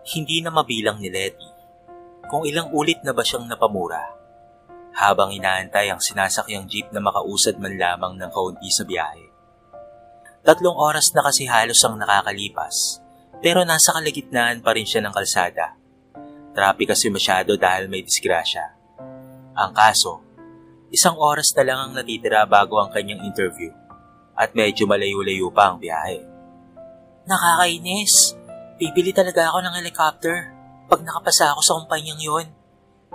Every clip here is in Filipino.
Hindi na mabilang ni Letty kung ilang ulit na ba siyang napamura habang inaantay ang sinasakyang jeep na makausad man lamang ng kaunti sa biyahe. 3 oras na kasi halos ang nakakalipas pero nasa kalagitnaan pa rin siya ng kalsada. Traffic kasi masyado dahil may disgrasya. Ang kaso, 1 oras na lang ang natitira bago ang kanyang interview at medyo malayo-layo pa ang biyahe. Nakakainis. Bibili talaga ako ng helicopter pag nakapasa ako sa kumpanyang yon.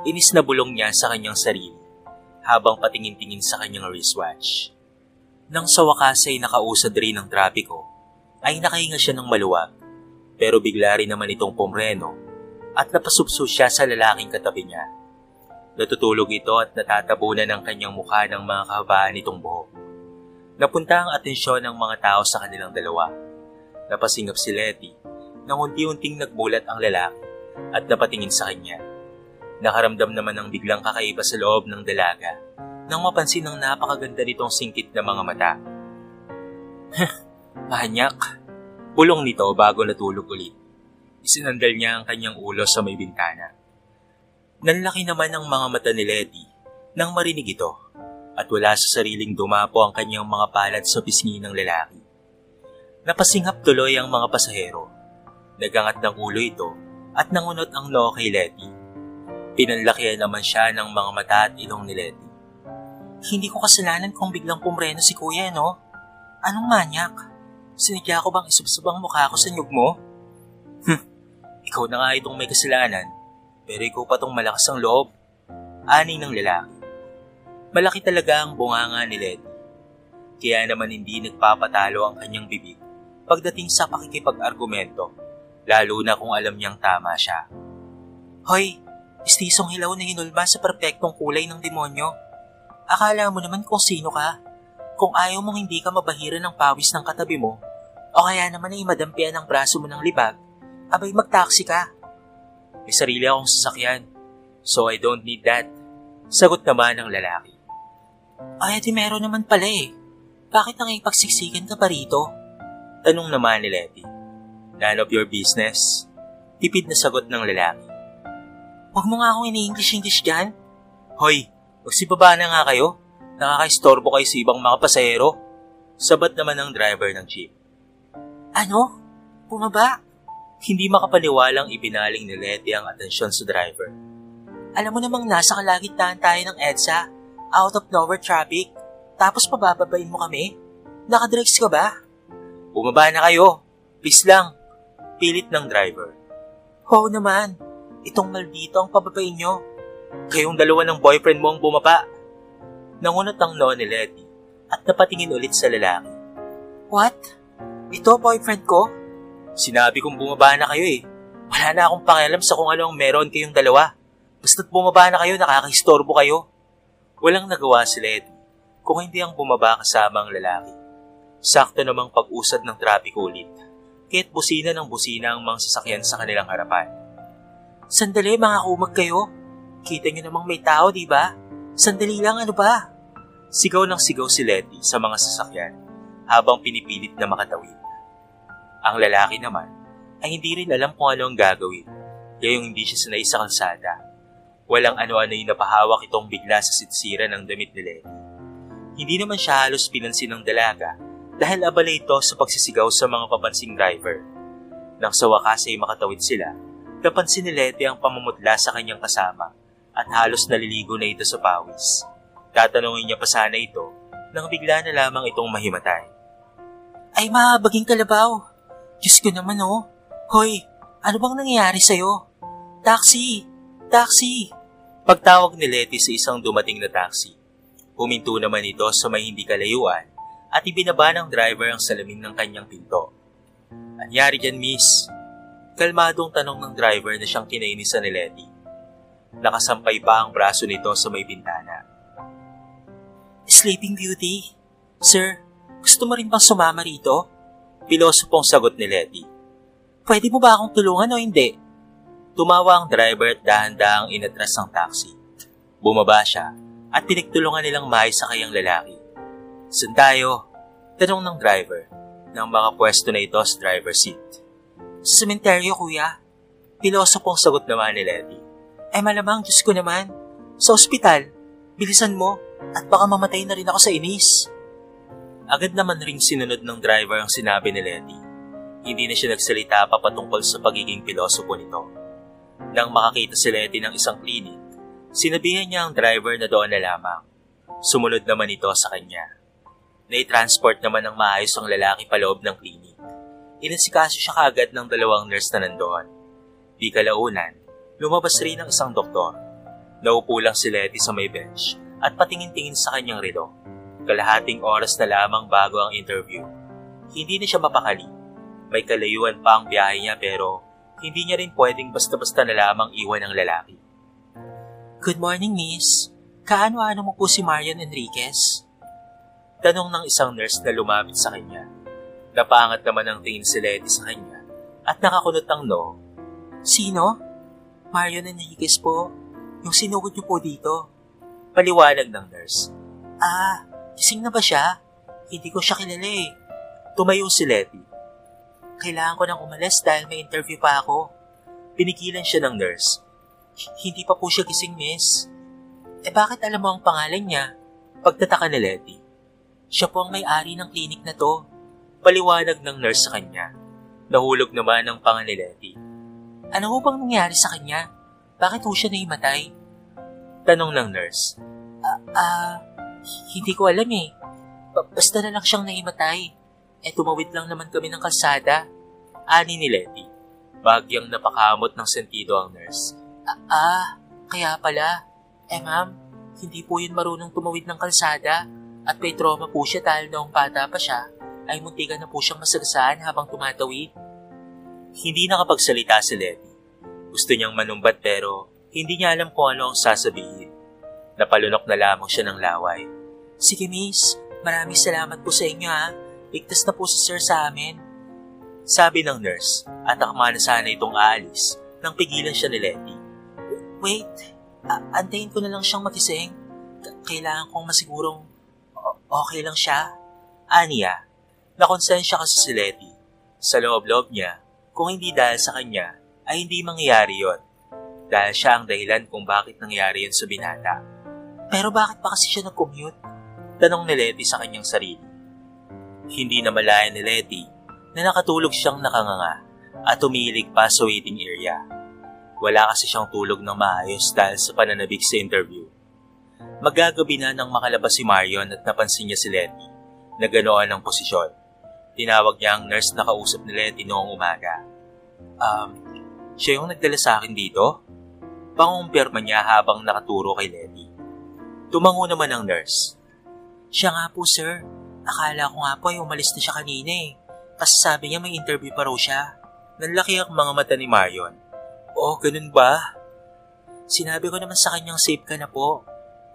Inis na bulong niya sa kanyang sarili habang patingin-tingin sa kanyang wristwatch. Nang sa wakas ay nakausad rin ng trapiko, ay nakahinga siya ng maluwag pero bigla rin naman itong pumreno at napasubso siya sa lalaking katabi niya. Natutulog ito at natatabunan ng kanyang mukha ng mga kahabaan nitong buhok. Napunta ang atensyon ng mga tao sa kanilang dalawa. Napasingap si Letty nang unti-unting nagbulat ang lalaki at napatingin sa kanya. Nakaramdam naman ng biglang kakaiba sa loob ng dalaga nang mapansin ng napakaganda nitong singkit na mga mata. Manyak! Bulong nito bago natulog ulit. Isinandal niya ang kanyang ulo sa may bintana. Nanlaki naman ang mga mata ni Letty nang marinig ito at wala sa sariling dumapo ang kanyang mga palad sa pisngi ng lalaki. Napasingap tuloy ang mga pasahero. Nagangat ng ulo ito at nangunot ang noo kay Letty. Pinanlakihan naman siya ng mga mata at ilong ni Letty. Hindi ko kasalanan kung biglang pumreno si kuya, no? Anong manyak? Sinigya ko bang isubsubang mukha ko sa nyug mo? Ikaw na nga itong may kasalanan, pero ikaw pa tong malakas ang loob. Ani ng lalaki. Malaki talaga ang bunganga ni Letty. Kaya naman hindi nagpapatalo ang kanyang bibig pagdating sa pakikipag-argumento. Lalo na kung alam niyang tama siya. Hoy, istisong hilaw na hinulma sa perpektong kulay ng demonyo. Akala mo naman kung sino ka. Kung ayaw mong hindi ka mabahira ng pawis ng katabi mo, o kaya naman ay madampian ang braso mo ng libag, abay mag-taxi ka. May sarili akong sasakyan, so I don't need that. Sagot naman ng lalaki. Ay, di meron naman pala eh. Bakit nangipagsiksikan ka pa rito? Tanong naman ni Letty. None of your business. Tipid na sagot ng lalaki. Huwag mo nga akong ini-English dyan. Hoy, magsibaba na nga kayo. Nakaka-istorbo kayo sa ibang mga pasahero. Sabat naman ng driver ng jeep. Ano? Bumaba? Hindi makapaniwalang ibinaling ni Letty ang atensyon sa driver. Alam mo namang nasa kalagitnaan tayo ng EDSA, out of nowhere traffic, tapos pabababain mo kami? Nakadrugs ka ba? Bumaba na kayo. Please lang. Pilit ng driver. Oo naman. Itong maldito ang pababain nyo. Kayong dalawa ng boyfriend mo ang bumaba. Nangunot ang noo ni Letty at napatingin ulit sa lalaki. What? Ito boyfriend ko? Sinabi kong bumaba na kayo eh. Wala na akong pakialam sa kung ano ang meron kayong dalawa. Basta't bumaba na kayo, nakakahistorbo kayo. Walang nagawa si Letty kung hindi ang bumaba kasama ang lalaki. Sakto namang pag-usad ng trapiko ulit. Kaya't busina ng busina ang mga sasakyan sa kanilang harapan. Sandali mga kumag kayo. Kita nyo namang may tao, di ba? Sandali lang, ano ba? Sigaw ng sigaw si Letty sa mga sasakyan habang pinipilit na makatawid. Ang lalaki naman ay hindi rin alam kung ano ang gagawin, gayong hindi siya sanay sa kalsada. Walang ano-ano yung napahawak itong bigla sa sitsiran ng damit ni Letty. Hindi naman siya halos pinansin ng dalaga dahil abala ito sa pagsisigaw sa mga papansing driver. Nang sa wakas ay makatawid sila, napansin ni Letty ang pamumutla sa kanyang kasama at halos naliligo na ito sa pawis. Tatanungin niya pa sana ito nang bigla na lamang itong mahimatay. Ay mahabaging kalabaw! Diyos ko naman oh! Hoy! Ano bang nangyayari sa'yo? Taxi! Taxi! Pagtawag ni Letty sa isang dumating na taxi, huminto naman ito sa may hindi kalayuan at ibinaba ng driver ang salamin ng kanyang pinto. Anyari dyan, miss? Kalmadong tanong ng driver na siyang kinainisan ni Letty. Nakasampay pa ang braso nito sa may bintana. Sleeping Beauty? Sir, gusto mo rin bang sumama rito? Pilosopong sagot ni Letty. Pwede mo ba akong tulungan o hindi? Tumawa ang driver at dahan-dahang inatras ang taxi. Bumaba siya at pinagtulungan nilang maisakay ang lalaki. Saan tayo? Tanong ng driver nang makapwesto na ito sa driver's seat. Sa sementeryo, kuya. Pilosopong sagot naman ni Letty. Malamang, Diyos ko naman. Sa ospital, bilisan mo at baka mamatay na rin ako sa inis. Agad naman ring sinunod ng driver ang sinabi ni Letty. Hindi na siya nagsalita pa patungkol sa pagiging pilosopo nito. Nang makakita si Letty ng isang klinik, sinabihan niya ang driver na doon na lamang. Sumunod naman ito sa kanya. Nai-transport naman ng maayos ang lalaki paloob ng klinik. Inasikaso siya kaagad ng 2 nurse na nandoon. Di kalaunan, lumabas rin ang isang doktor. Naupo lang si Letty sa may bench at patingin-tingin sa kanyang relo. Kalahating oras na lamang bago ang interview. Hindi na siya mapakali. May kalayuan pa ang biyahe niya pero hindi niya rin pwedeng basta-basta na lamang iwan ang lalaki. Good morning, miss. Kaano-ano mo po si Marion Enriquez? Tanong ng isang nurse na lumapit sa kanya. Napaangat naman ang tingin si Letty sa kanya at nakakunot ang no. Sino? Marion Enriquez po. Yung sinugod niyo po dito. Paliwanag ng nurse. Gising na ba siya? Hindi ko siya kilala eh. Tumayo si Letty. Kailangan ko nang umalis dahil may interview pa ako. Pinigilan siya ng nurse. Hindi pa po siya gising, miss. Bakit alam mo ang pangalan niya? Pagtataka ni Letty. Siya po ang may-ari ng klinik na to. Paliwanag ng nurse sa kanya. Nahulog naman ang panga ni Letty. Ano ho bang nangyari sa kanya? Bakit ho siya naimatay? Tanong ng nurse. Hindi ko alam eh. Basta na lang siyang naimatay. Tumawid lang naman kami ng kalsada. Ani ni Letty. Bagyang napakamot ng sentido ang nurse. Kaya pala. Ma'am, hindi po yun marunong tumawid ng kalsada. At may trauma po siya dahil noong bata pa siya, ay muntikan na po siyang masagasaan habang tumatawid. Hindi nakapagsalita si Letty. Gusto niyang manumbat pero hindi niya alam kung ano ang sasabihin. Napalunok na lamang siya ng laway. Sige miss, maraming salamat po sa inyo ha. Ligtas na po si sir sa amin. Sabi ng nurse at akma na sana itong aalis nang pigilan siya ni Letty. Wait, antayin ko na lang siyang magising. Kailangan kong masigurong okay lang siya. Aniya, nakonsensya kasi si Letty. Sa loob-loob niya, kung hindi dahil sa kanya, ay hindi mangyayari yon. Dahil siya ang dahilan kung bakit nangyari yon sa binata. Pero bakit pa kasi siya nag-commute? Tanong ni Letty sa kanyang sarili. Hindi na malaya ni Letty na nakatulog siyang nakanganga at umiilig pa sa waiting area. Wala kasi siyang tulog ng maayos dahil sa pananabik sa interview. Magagabi na nang makalabas si Marion at napansin niya si Letty na ganoon ang posisyon. Tinawag niya ang nurse na kausap ni Letty noong umaga. Siya yung nagdala sa akin dito? Pangumpirma niya habang nakaturo kay Letty. Tumango naman ang nurse. Siya nga po sir, akala ko nga po ay umalis na siya kanina eh. Kasi sabi niya may interview pa raw siya. Nanlaki ang mga mata ni Marion. Oh, ganun ba? Sinabi ko naman sa kanyang safe ka na po.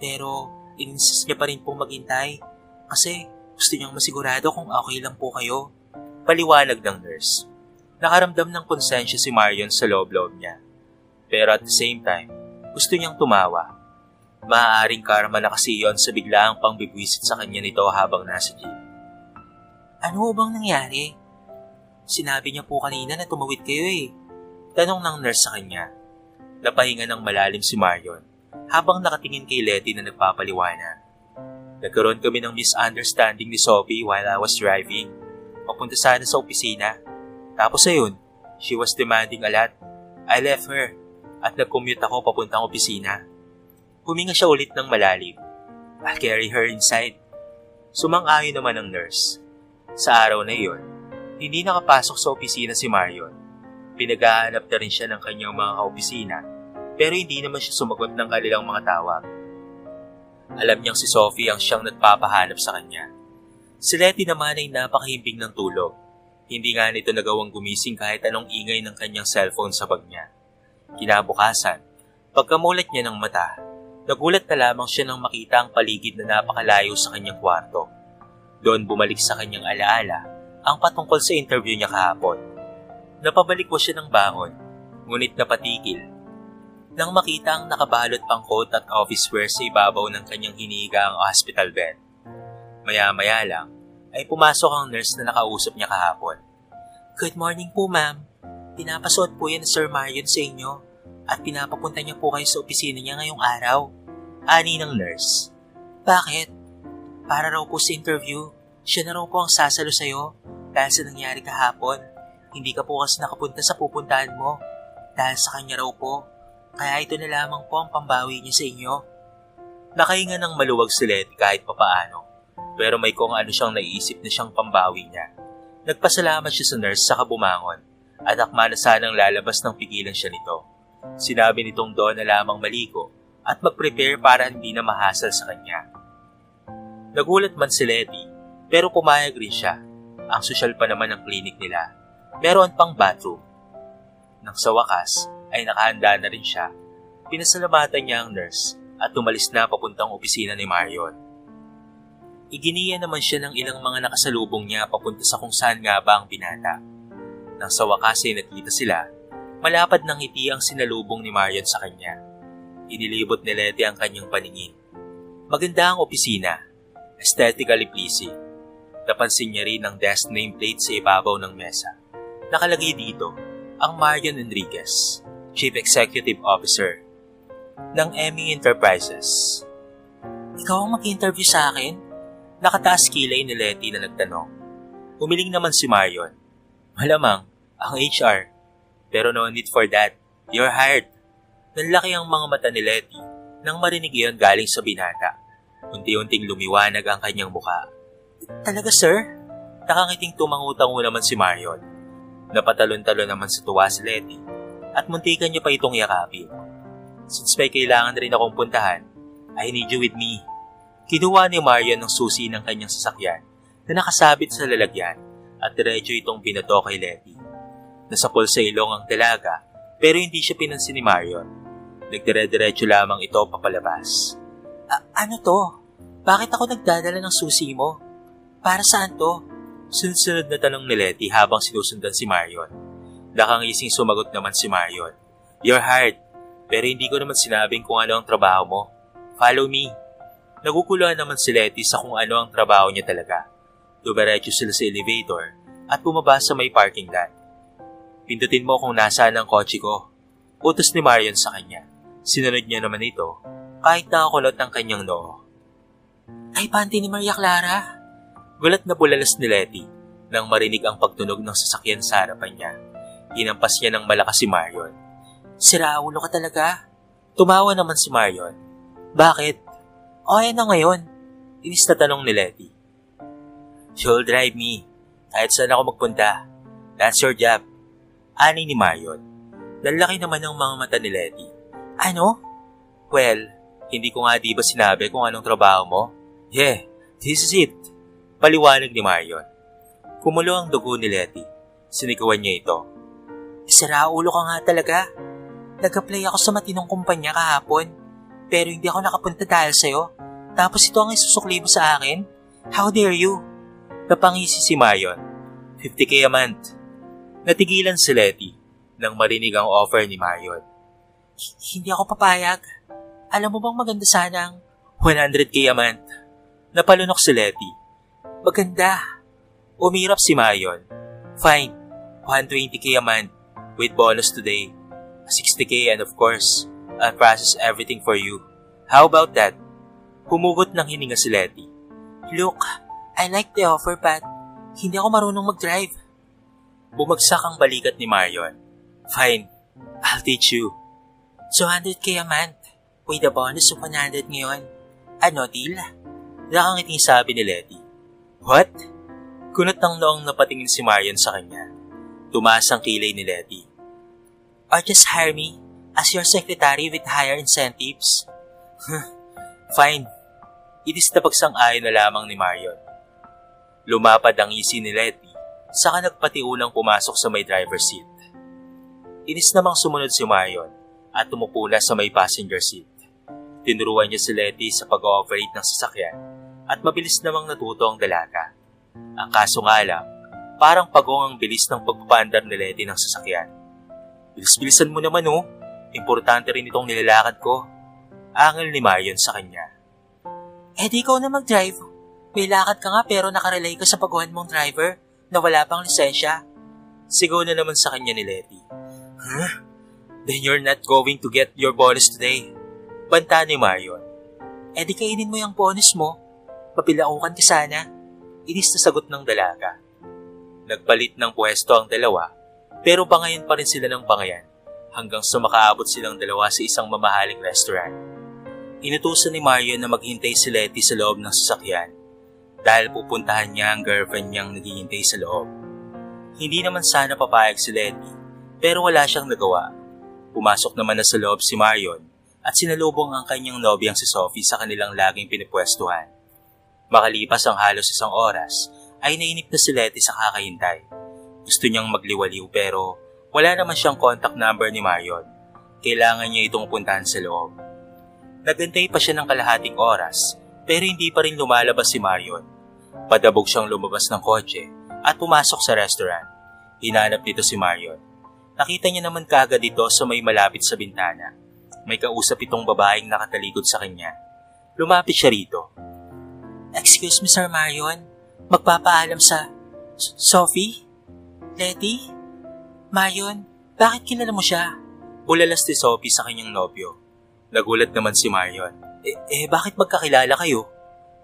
Pero, ininsist niya pa rin pong maghintay kasi gusto niyang masigurado kung okay lang po kayo. Paliwanag ng nurse. Nakaramdam ng konsensya si Marion sa loob-loob niya. Pero at the same time, gusto niyang tumawa. Maaaring karma na kasi yon sa biglaang pangbibwisit sa kanya nito habang nasa jeep. Ano bang nangyari? Sinabi niya po kanina na tumawid kayo eh. Tanong ng nurse sa kanya. Napahinga ng malalim si Marion habang nakatingin kay Letty na nagpapaliwanag. Nagkaroon kami ng misunderstanding ni Sophie while I was driving. Papunta sana sa opisina. Tapos ayun, she was demanding a lot. I left her at nag-commute ako papuntang opisina. Huminga siya ulit ng malalim. I'll carry her inside. Sumang-ayon naman ang nurse. Sa araw na iyon, hindi nakapasok sa opisina si Marion. Pinag-aanap na rin siya ng kanyang mga kaopisina pero hindi naman siya sumagot ng kanilang mga tawag. Alam niyang si Sophie ang siyang nagpapahanap sa kanya. Si Letty naman ay napakahimbing ng tulog. Hindi nga nito nagawang gumising kahit anong ingay ng kanyang cellphone sa bag niya. Kinabukasan, pagkamulat niya ng mata, nagulat na lamang siya nang makita ang paligid na napakalayo sa kanyang kwarto. Doon bumalik sa kanyang alaala ang patungkol sa interview niya kahapon. Napabalik ko siya ng bangon, ngunit napatigil nang makita ang nakabalot pang coat at office wear sa ibabaw ng kanyang hinihigaang hospital bed. Maya-maya lang ay pumasok ang nurse na nakausap niya kahapon. Good morning po, ma'am. Pinapasuot po yan ni Sir Marion sa inyo at pinapapunta niya po kayo sa opisina niya ngayong araw. Ani ng nurse. Bakit? Para raw po sa interview. Siya na raw po ang sasalo sa'yo dahil sa nangyari kahapon. Hindi ka po kasi nakapunta sa pupuntahan mo dahil sa kanya raw po. Kaya ito na lamang po ang pambawi niya sa inyo. Nakahinga ng maluwag si Letty kahit papaano, pero may kung ano siyang naiisip na siyang pambawi niya. Nagpasalamat siya sa nurse saka bumangon at akma na sanang lalabas ng pigilan siya nito. Sinabi nitong doon na lamang maligo at mag-prepare para hindi na mahasal sa kanya. Nagulat man si Letty pero pumayag rin siya. Ang sosyal pa naman ng klinik nila. Meron pang bathroom. Nang sa wakas ay nakahanda na rin siya, pinasalamatan niya ang nurse at tumalis na papuntang opisina ni Marion. Iginiya naman siya ng ilang mga nakasalubong niya papunta sa kung saan nga ba ang binata. Nang sa wakas ay nakita sila, malapad ng ngiti ang sinalubong ni Marion sa kanya. Inilibot ni Letty ang kanyang paningin. Maganda ang opisina, aesthetically pleasing. Napansin niya rin ang desk nameplate sa ibabaw ng mesa. Nakalagay dito, ang Marion Enriquez, Chief Executive Officer ng Emmy Enterprises. Ikaw ang mag-interview sa akin? Nakataas kilay ni Letty na nagtanong. Umiling naman si Marion. Malamang, ang HR. Pero no need for that. You're hired. Nanlaki ang mga mata ni Letty nang marinig iyon galing sa binata. Unti-unting lumiwanag ang kanyang mukha. Talaga, sir? Nakangiting tumangutang naman si Marion. Napatalon-talon naman sa tuwa si Letty at muntikan niya pa itong yakapin. Since may kailangan rin akong puntahan, I need you with me. Kinuha ni Marion ng susi ng kanyang sasakyan na nakasabit sa lalagyan at diretso itong binato kay Letty. Nasapol sa ilong ang dalaga pero hindi siya pinansin ni Marion. Nagdire-diretso lamang ito papalabas. Ano to? Bakit ako nagdadala ng susi mo? Para saan to? Sunod-sunod na tanong ni Letty habang sinusundan si Marion. Nakangising sumagot naman si Marion. You're hired. Pero hindi ko naman sinabing kung ano ang trabaho mo. Follow me. Nagukuluhan naman si Letty sa kung ano ang trabaho niya talaga. Dumiretso sila sa elevator at bumaba sa may parking lot. Pindutin mo kung nasaan ang kotse ko. Utos ni Marion sa kanya. Sinunod niya naman ito kahit nakakulot ang kanyang noo. Ay, panty ni Maria Clara. Gulat na bulalas ni Letty nang marinig ang pagtunog ng sasakyan sa harapan niya. Hinampas niya ng malakas si Marion. Sira ulo ka talaga. Tumawa naman si Marion. Bakit? Okay na ngayon. Inis na tanong ni Letty. You'll drive me. Kahit saan ako magpunta. That's your job. Ani ni Marion. Lalaki naman ang mga mata ni Letty. Ano? Well, hindi ko nga di ba sinabi kung anong trabaho mo? Yeah, this is it. Paliwanag ni Marion. Kumulo ang dugo ni Letty. Sinikawan niya ito. Sira ulo ka nga talaga. Nag-apply ako sa matinong kumpanya kahapon, pero hindi ako nakapunta dahil sa'yo. Tapos ito ang isusukli mo sa akin? How dare you? Napangisi si Marion. 50K a month. Natigilan si Letty nang marinig ang offer ni Marion. Hindi ako papayag. Alam mo bang maganda sana ang 100K a month? Napalunok si Letty. Maganda. Umirap si Marion. Fine. 120K a month with bonus today. 60K and of course, I'll process everything for you. How about that? Humugot ng hininga si Letty. Look, I like the offer but hindi ako marunong mag-drive. Bumagsak ang balikat ni Marion. Fine, I'll teach you. 200K a month with a bonus of 100 ngayon. Ano, deal? Nakangiting sabi ni Letty. What? Kunot ng noong napatingin si Marion sa kanya. Tumaas ang kilay ni Letty. Or just hire me as your secretary with higher incentives. Fine. Itis na pagsang-ayon na lamang ni Marion. Lumapad ang isi ni Letty, saka nagpatiunang pumasok sa may driver's seat. Inis namang sumunod si Marion at tumupo na sa may passenger seat. Tinuruan niya si Letty sa pag-ooperate ng sasakyan at mabilis namang natuto ang dalaga. Ang kaso nga lang, parang pagong ang bilis ng pagpapandar ni Letty ng sasakyan. Bilis-bilisan mo naman oh, importante rin itong nilalakad ko. Angel ni Marion sa kanya. Di ikaw na mag-drive. May lakad ka nga pero nakarelay ka sa baguhan mong driver na wala pang lisensya. Sigaw na naman sa kanya ni Letty. Huh? Then you're not going to get your bonus today. Banta ni Marion. Eh di kainin mo yung bonus mo. Papilaukan ka sana. Inis na sagot ng dalaga. Nagpalit ng pwesto ang dalawa, pero bangayan pa rin sila ng bangayan hanggang sa makaabot silang dalawa sa isang mamahaling restaurant. Inutusan ni Marion na maghintay si Letty sa loob ng sasakyan dahil pupuntahan niya ang girlfriend niyang naghihintay sa loob. Hindi naman sana papayag si Letty, pero wala siyang nagawa. Pumasok naman na sa loob si Marion at sinalubong ang kanyang nobyang si Sophie sa kanilang laging pinipwestuhan. Makalipas ang halos isang oras, ay nainip na si Letty sa kakahintay. Gusto niyang magliwaliw pero wala naman siyang contact number ni Marion. Kailangan niya itong puntahan sa loob. Nagantay pa siya ng kalahating oras pero hindi pa rin lumalabas si Marion. Padabog siyang lumabas ng kotse at pumasok sa restaurant. Hinanap nito si Marion. Nakita niya naman kaagad dito sa may malapit sa bintana. May kausap itong babaeng nakatalikod sa kanya. Lumapit siya rito. Excuse me, Sir Marion. Magpapaalam sa... Sophie? Letty? Marion, bakit kilala mo siya? Bulalas ni Sophie sa kanyang nobyo. Nagulat naman si Marion. Bakit magkakilala kayo?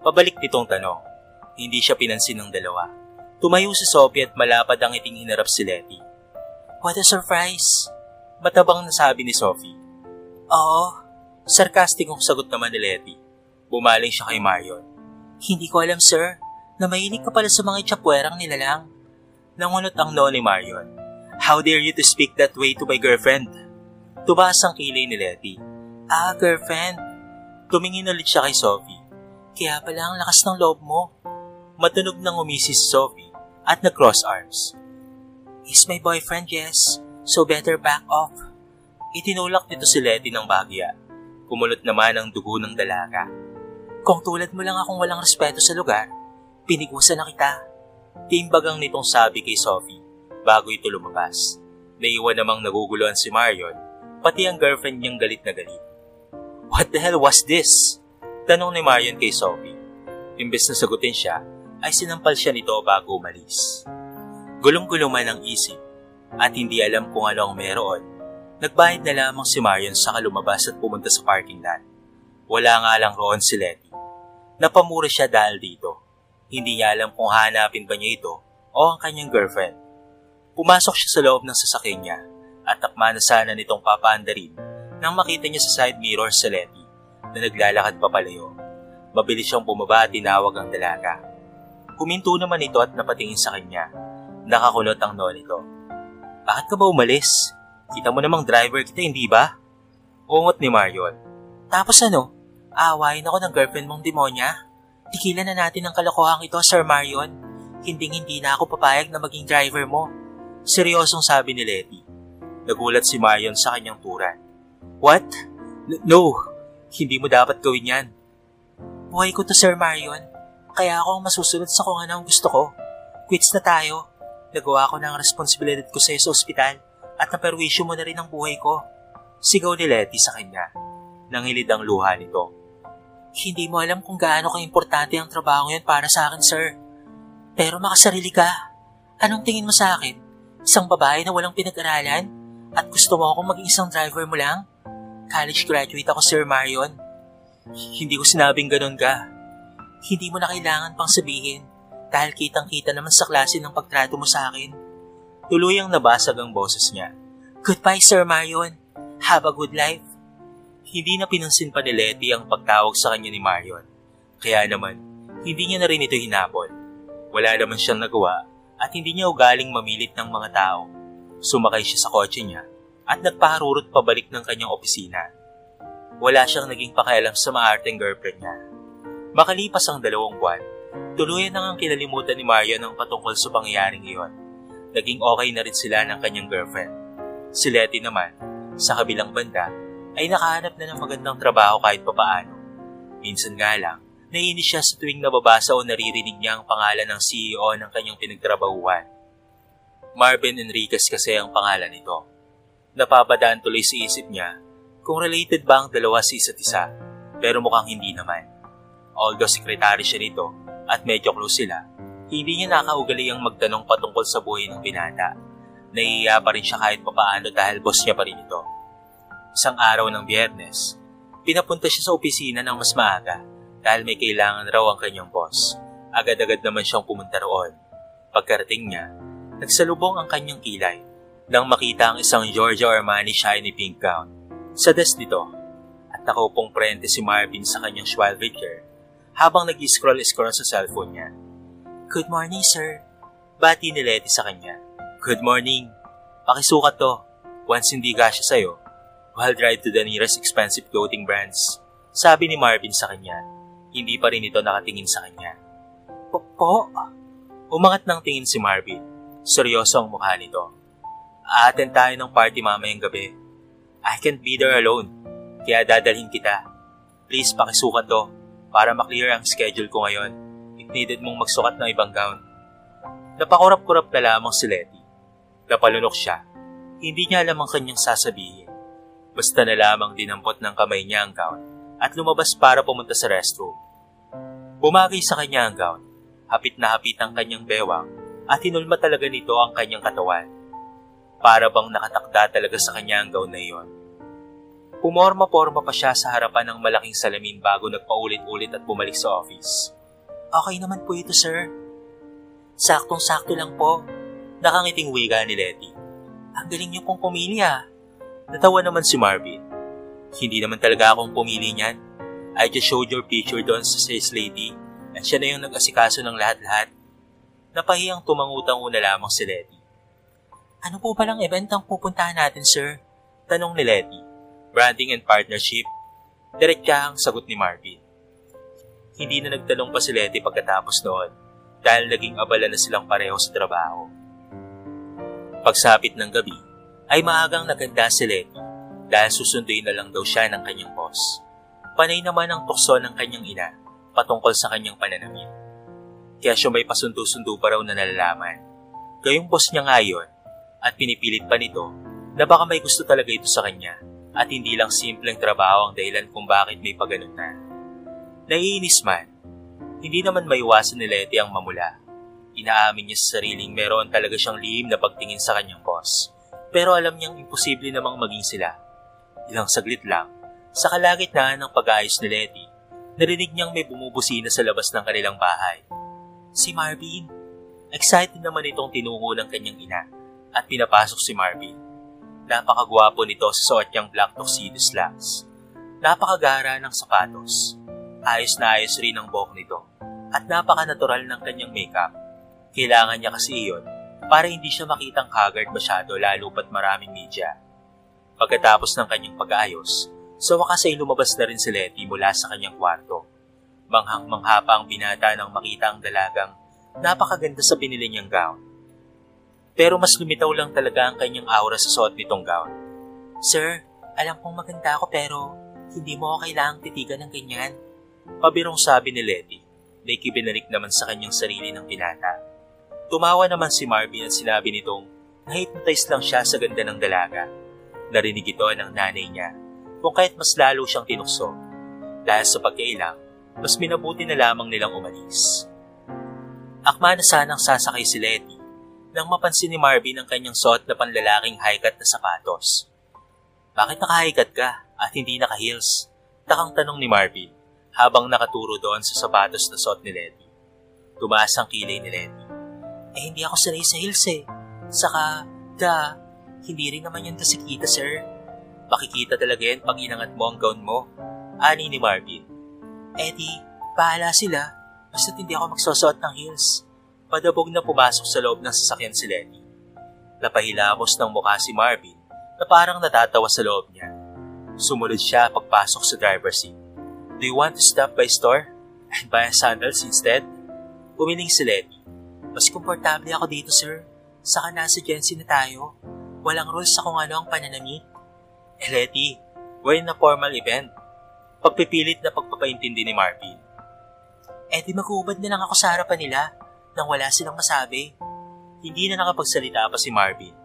Pabalik nitong tanong. Hindi siya pinansin ng dalawa. Tumayo si Sophie at malapad ang iting hinarap si Letty. What a surprise! Matabang nasabi ni Sophie. Oo, sarkastikong sagot naman ni Letty. Bumaling siya kay Marion. Hindi ko alam, sir, na mahilig ka pala sa mga itsapwerang nilalang. Nangunot ang no ni Marion. How dare you to speak that way to my girlfriend? Tumaas ang kilay ni Letty. Girlfriend. Tumingin ulit siya kay Sophie. Kaya pala ang lakas ng loob mo. Matunog nang umisi si Sophie at nag-cross arms. He's my boyfriend, yes. So better back off. Itinulak nito si Letty ng bagya. Kumulot naman ang dugo ng dalaga. Kung tulad mo lang akong walang respeto sa lugar, pinigusan na kita. Timbagang nitong sabi kay Sophie bago ito lumabas. Naiwan namang naguguluhan si Marion, pati ang girlfriend niyang galit na galit. What the hell was this? Tanong ni Marion kay Sophie. Imbes na sagutin siya, ay sinampal siya nito bago umalis. Gulong-gulo man ang isip at hindi alam kung ano ang meron. Nagbayad na lamang si Marion saka lumabas at pumunta sa parking lot. Wala nga lang roon si Letty. Napamura siya dahil dito. Hindi niya alam kung hanapin ba niya ito o ang kanyang girlfriend. Pumasok siya sa loob ng sasakyan niya at takma na sana nitong papaandarin nang makita niya sa side mirror si Letty na naglalakad papalayo. Mabilis siyang bumaba at tinawag ang dalaga. Huminto naman ito at napatingin sa kanya. Nakakulot ang no nito. Bakit ka ba umalis? Kita mo namang driver kita, hindi ba? Ungot ni Marion. Tapos ano? Aawain ako ng girlfriend mong demonya? Tigilan na natin ang kalokohang ito, Sir Marion. Hinding-hindi na ako papayag na maging driver mo. Seryosong sabi ni Letty. Nagulat si Marion sa kanyang turan. What? No, hindi mo dapat gawin yan. Buhay ko to, Sir Marion. Kaya ako ang masusunod sa kung ano ang gusto ko. Quits na tayo. Nagawa ko na ang responsibilidad ko sa sa ospital at naperwisyo mo na rin ang buhay ko. Sigaw ni Letty sa kanya. Nangilid ang luha nito. Hindi mo alam kung gaano ka-importante ang trabaho yan para sa akin, sir. Pero makasarili ka. Anong tingin mo sa akin? Isang babae na walang pinag-aralan? At gusto mo akong maging isang driver mo lang? College graduate ako, Sir Marion. Hindi ko sinabing ganun ka. Hindi mo na kailangan pang sabihin dahil kitang-kita naman sa klase ng pagtrato mo sa akin. Tuluyang nabasag ang boses niya. Goodbye, Sir Marion. Have a good life. Hindi na pinansin pa ni Letty ang pagtawag sa kanya ni Marion. Kaya naman, hindi niya na rin ito hinabol. Wala naman siyang nagawa at hindi niya ugaling mamilit ng mga tao. Sumakay siya sa kotse niya at nagpaharurot pabalik ng kanyang opisina. Wala siyang naging pakialam sa maarteng girlfriend niya. Makalipas ang 2 buwan, tuluyan nang ang kinalimutan ni Marion ang patungkol sa pangyayaring iyon. Naging okay na rin sila ng kanyang girlfriend. Si Letty naman, sa kabilang banda, ay nakahanap na ng magandang trabaho kahit papaano. Minsan nga lang, naiinis siya sa tuwing nababasa o naririnig niya ang pangalan ng CEO ng kanyang pinagtrabahuhan. Marvin Enriquez kasi ang pangalan nito. Napapadaan tuloy sa isip niya kung related ba ang dalawa sa isa't isa, pero mukhang hindi naman. Although sekretary siya nito at medyo close sila, hindi niya nakaugali ang magtanong patungkol sa buhay ng binata. Nahihiya pa rin siya kahit papaano dahil boss niya pa rin ito. Isang araw ng Biyernes, pinapunta siya sa opisina ng mas maaga dahil may kailangan raw ang kanyang boss. Agad-agad naman siyang pumunta roon. Pagkarating niya, nagsalubong ang kanyang kilay nang makita ang isang Giorgio Armani shiny pink gown sa desk nito at nakaupong prente si Marvin sa kanyang Schwalbe chair habang nag-scroll-scroll sa cellphone niya. "Good morning, sir." Bati ni Letty sa kanya. "Good morning. Pakisukat to. Once hindi kasya sa'yo, we'll drive to the nearest expensive clothing brands." Sabi ni Marvin sa kanya. Hindi pa rin ito nakatingin sa kanya. Po? Umangat ng tingin si Marvin. Seryoso ang mukha nito. "Aattend tayo ng party mamayang gabi. I can't be there alone, kaya dadalhin kita. Please pakisukat to para maklear ang schedule ko ngayon if needed mong magsukat ng ibang gown." Napakurap-kurap na lamang si Letty. Napalunok siya. Hindi niya alam ang kanyang sasabihin. Basta na lamang dinampot ng kamay niya ang gown at lumabas para pumunta sa restroom. Bumagay sa kanya ang gown. Hapit na hapit ang kanyang bewang at hinulma talaga nito ang kanyang katawan. Para bang nakatakda talaga sa kanya ang gown na iyon. Pumorma-porma pa siya sa harapan ng malaking salamin bago nagpaulit-ulit at bumalik sa office. "Okay naman po ito, sir. Saktong-sakto lang po." Nakangiting wika ni Letty. "Ang galing niyo pong pumili ah." Natawa naman si Marvin. "Hindi naman talaga akong pumili niyan. I just showed your picture doon sa sales lady at siya na yung nag-asikaso ng lahat-lahat." Napahiyang tumangutang una lamang si Letty. "Ano po palang event ang pupuntahan natin, sir?" Tanong ni Letty. "Branding and partnership." Diretsahang sagot ni Marvin. Hindi na nagtanong pa si Letty pagkatapos noon dahil naging abala na silang pareho sa trabaho. Pagsapit ng gabi, ay maagang naganda si Letty dahil susunduin na lang daw siya ng kanyang boss. Panay naman ang tukso ng kanyang ina patungkol sa kanyang pananamit. Kaya siya may pasundo-sundo pa raw na nalalaman. Gayong boss niya ngayon at pinipilit pa nito na baka may gusto talaga ito sa kanya at hindi lang simpleng trabaho ang dahilan kung bakit may paganutan. Naiinis man, hindi naman maiwasan ni Letty ang mamula. Inaamin niya sa sariling meron talaga siyang lihim na pagtingin sa kanyang boss. Pero alam niyang imposible namang maging sila. Ilang saglit lang, sa kalagitnaan ng pag-aayos ni Letty, narinig niyang may bumubusina sa labas ng kanilang bahay. Si Marvin. Excited naman itong tinungo ng kanyang ina at pinapasok si Marvin. Napakagwapo nito sa suot niyang black tuxedo slacks. Napakagara ng sapatos. Ayos na ayos rin ang buhok nito at napaka-natural ng kanyang makeup. Kailangan niya kasi iyon para hindi siya makitang haggard masyado lalo pat maraming media. Pagkatapos ng kanyang pag-aayos, sa wakas ay lumabas na rin si Letty mula sa kanyang kwarto. Manghang-mangha pa ang binata nang makita ang dalagang napakaganda sa binili niyang gown. Pero mas lumitaw lang talaga ang kanyang aura sa suot nitong gown. "Sir, alam kong maganda ako pero hindi mo ako kailangang titigan ng ganyan." Pabirong sabi ni Letty, na ikibinalik naman sa kanyang sarili ng binata. Tumawa naman si Marvin at sinabi nitong na-hypnotize lang siya sa ganda ng dalaga. Narinig ito ng nanay niya, kung kahit mas lalo siyang tinukso. Dahil sa pagkailang, mas minabuti na lamang nilang umalis. Akma na sanang sasakay si Letty nang mapansin ni Marvin ang kanyang suot na panlalaking high-cut na sapatos. "Bakit naka-high-cut ka at hindi naka-heels?" Takang tanong ni Marvin habang nakaturo doon sa sapatos na suot ni Letty. Tumaas ang kilay ni Letty. Hindi ako sanay sa heels eh. Saka, hindi rin naman yan kasi kita, sir." "Makikita talaga yan pag inangat mo ang gown mo," ani ni Marvin. Di, bahala sila. Basta't hindi ako magsusuot ng heels." Padabog na pumasok sa loob ng sasakyan si Letty. Napahilamos ng mukha si Marvin na parang natatawa sa loob niya. Sumunod siya pagpasok sa driver's seat. "Do you want to stop by store and buy sandals instead?" Umiling si Letty. "Mas komportable ako dito, sir. Saka nasa Jensen na tayo. Walang rules sa kung ano ang pananamit." Letty, we're in a formal event." Pagpipilit na pagpapaintindi ni Marvin. Di mag-uubad na lang ako sa harapan nila nang wala silang masabi." Hindi na nakapagsalita pa si Marvin.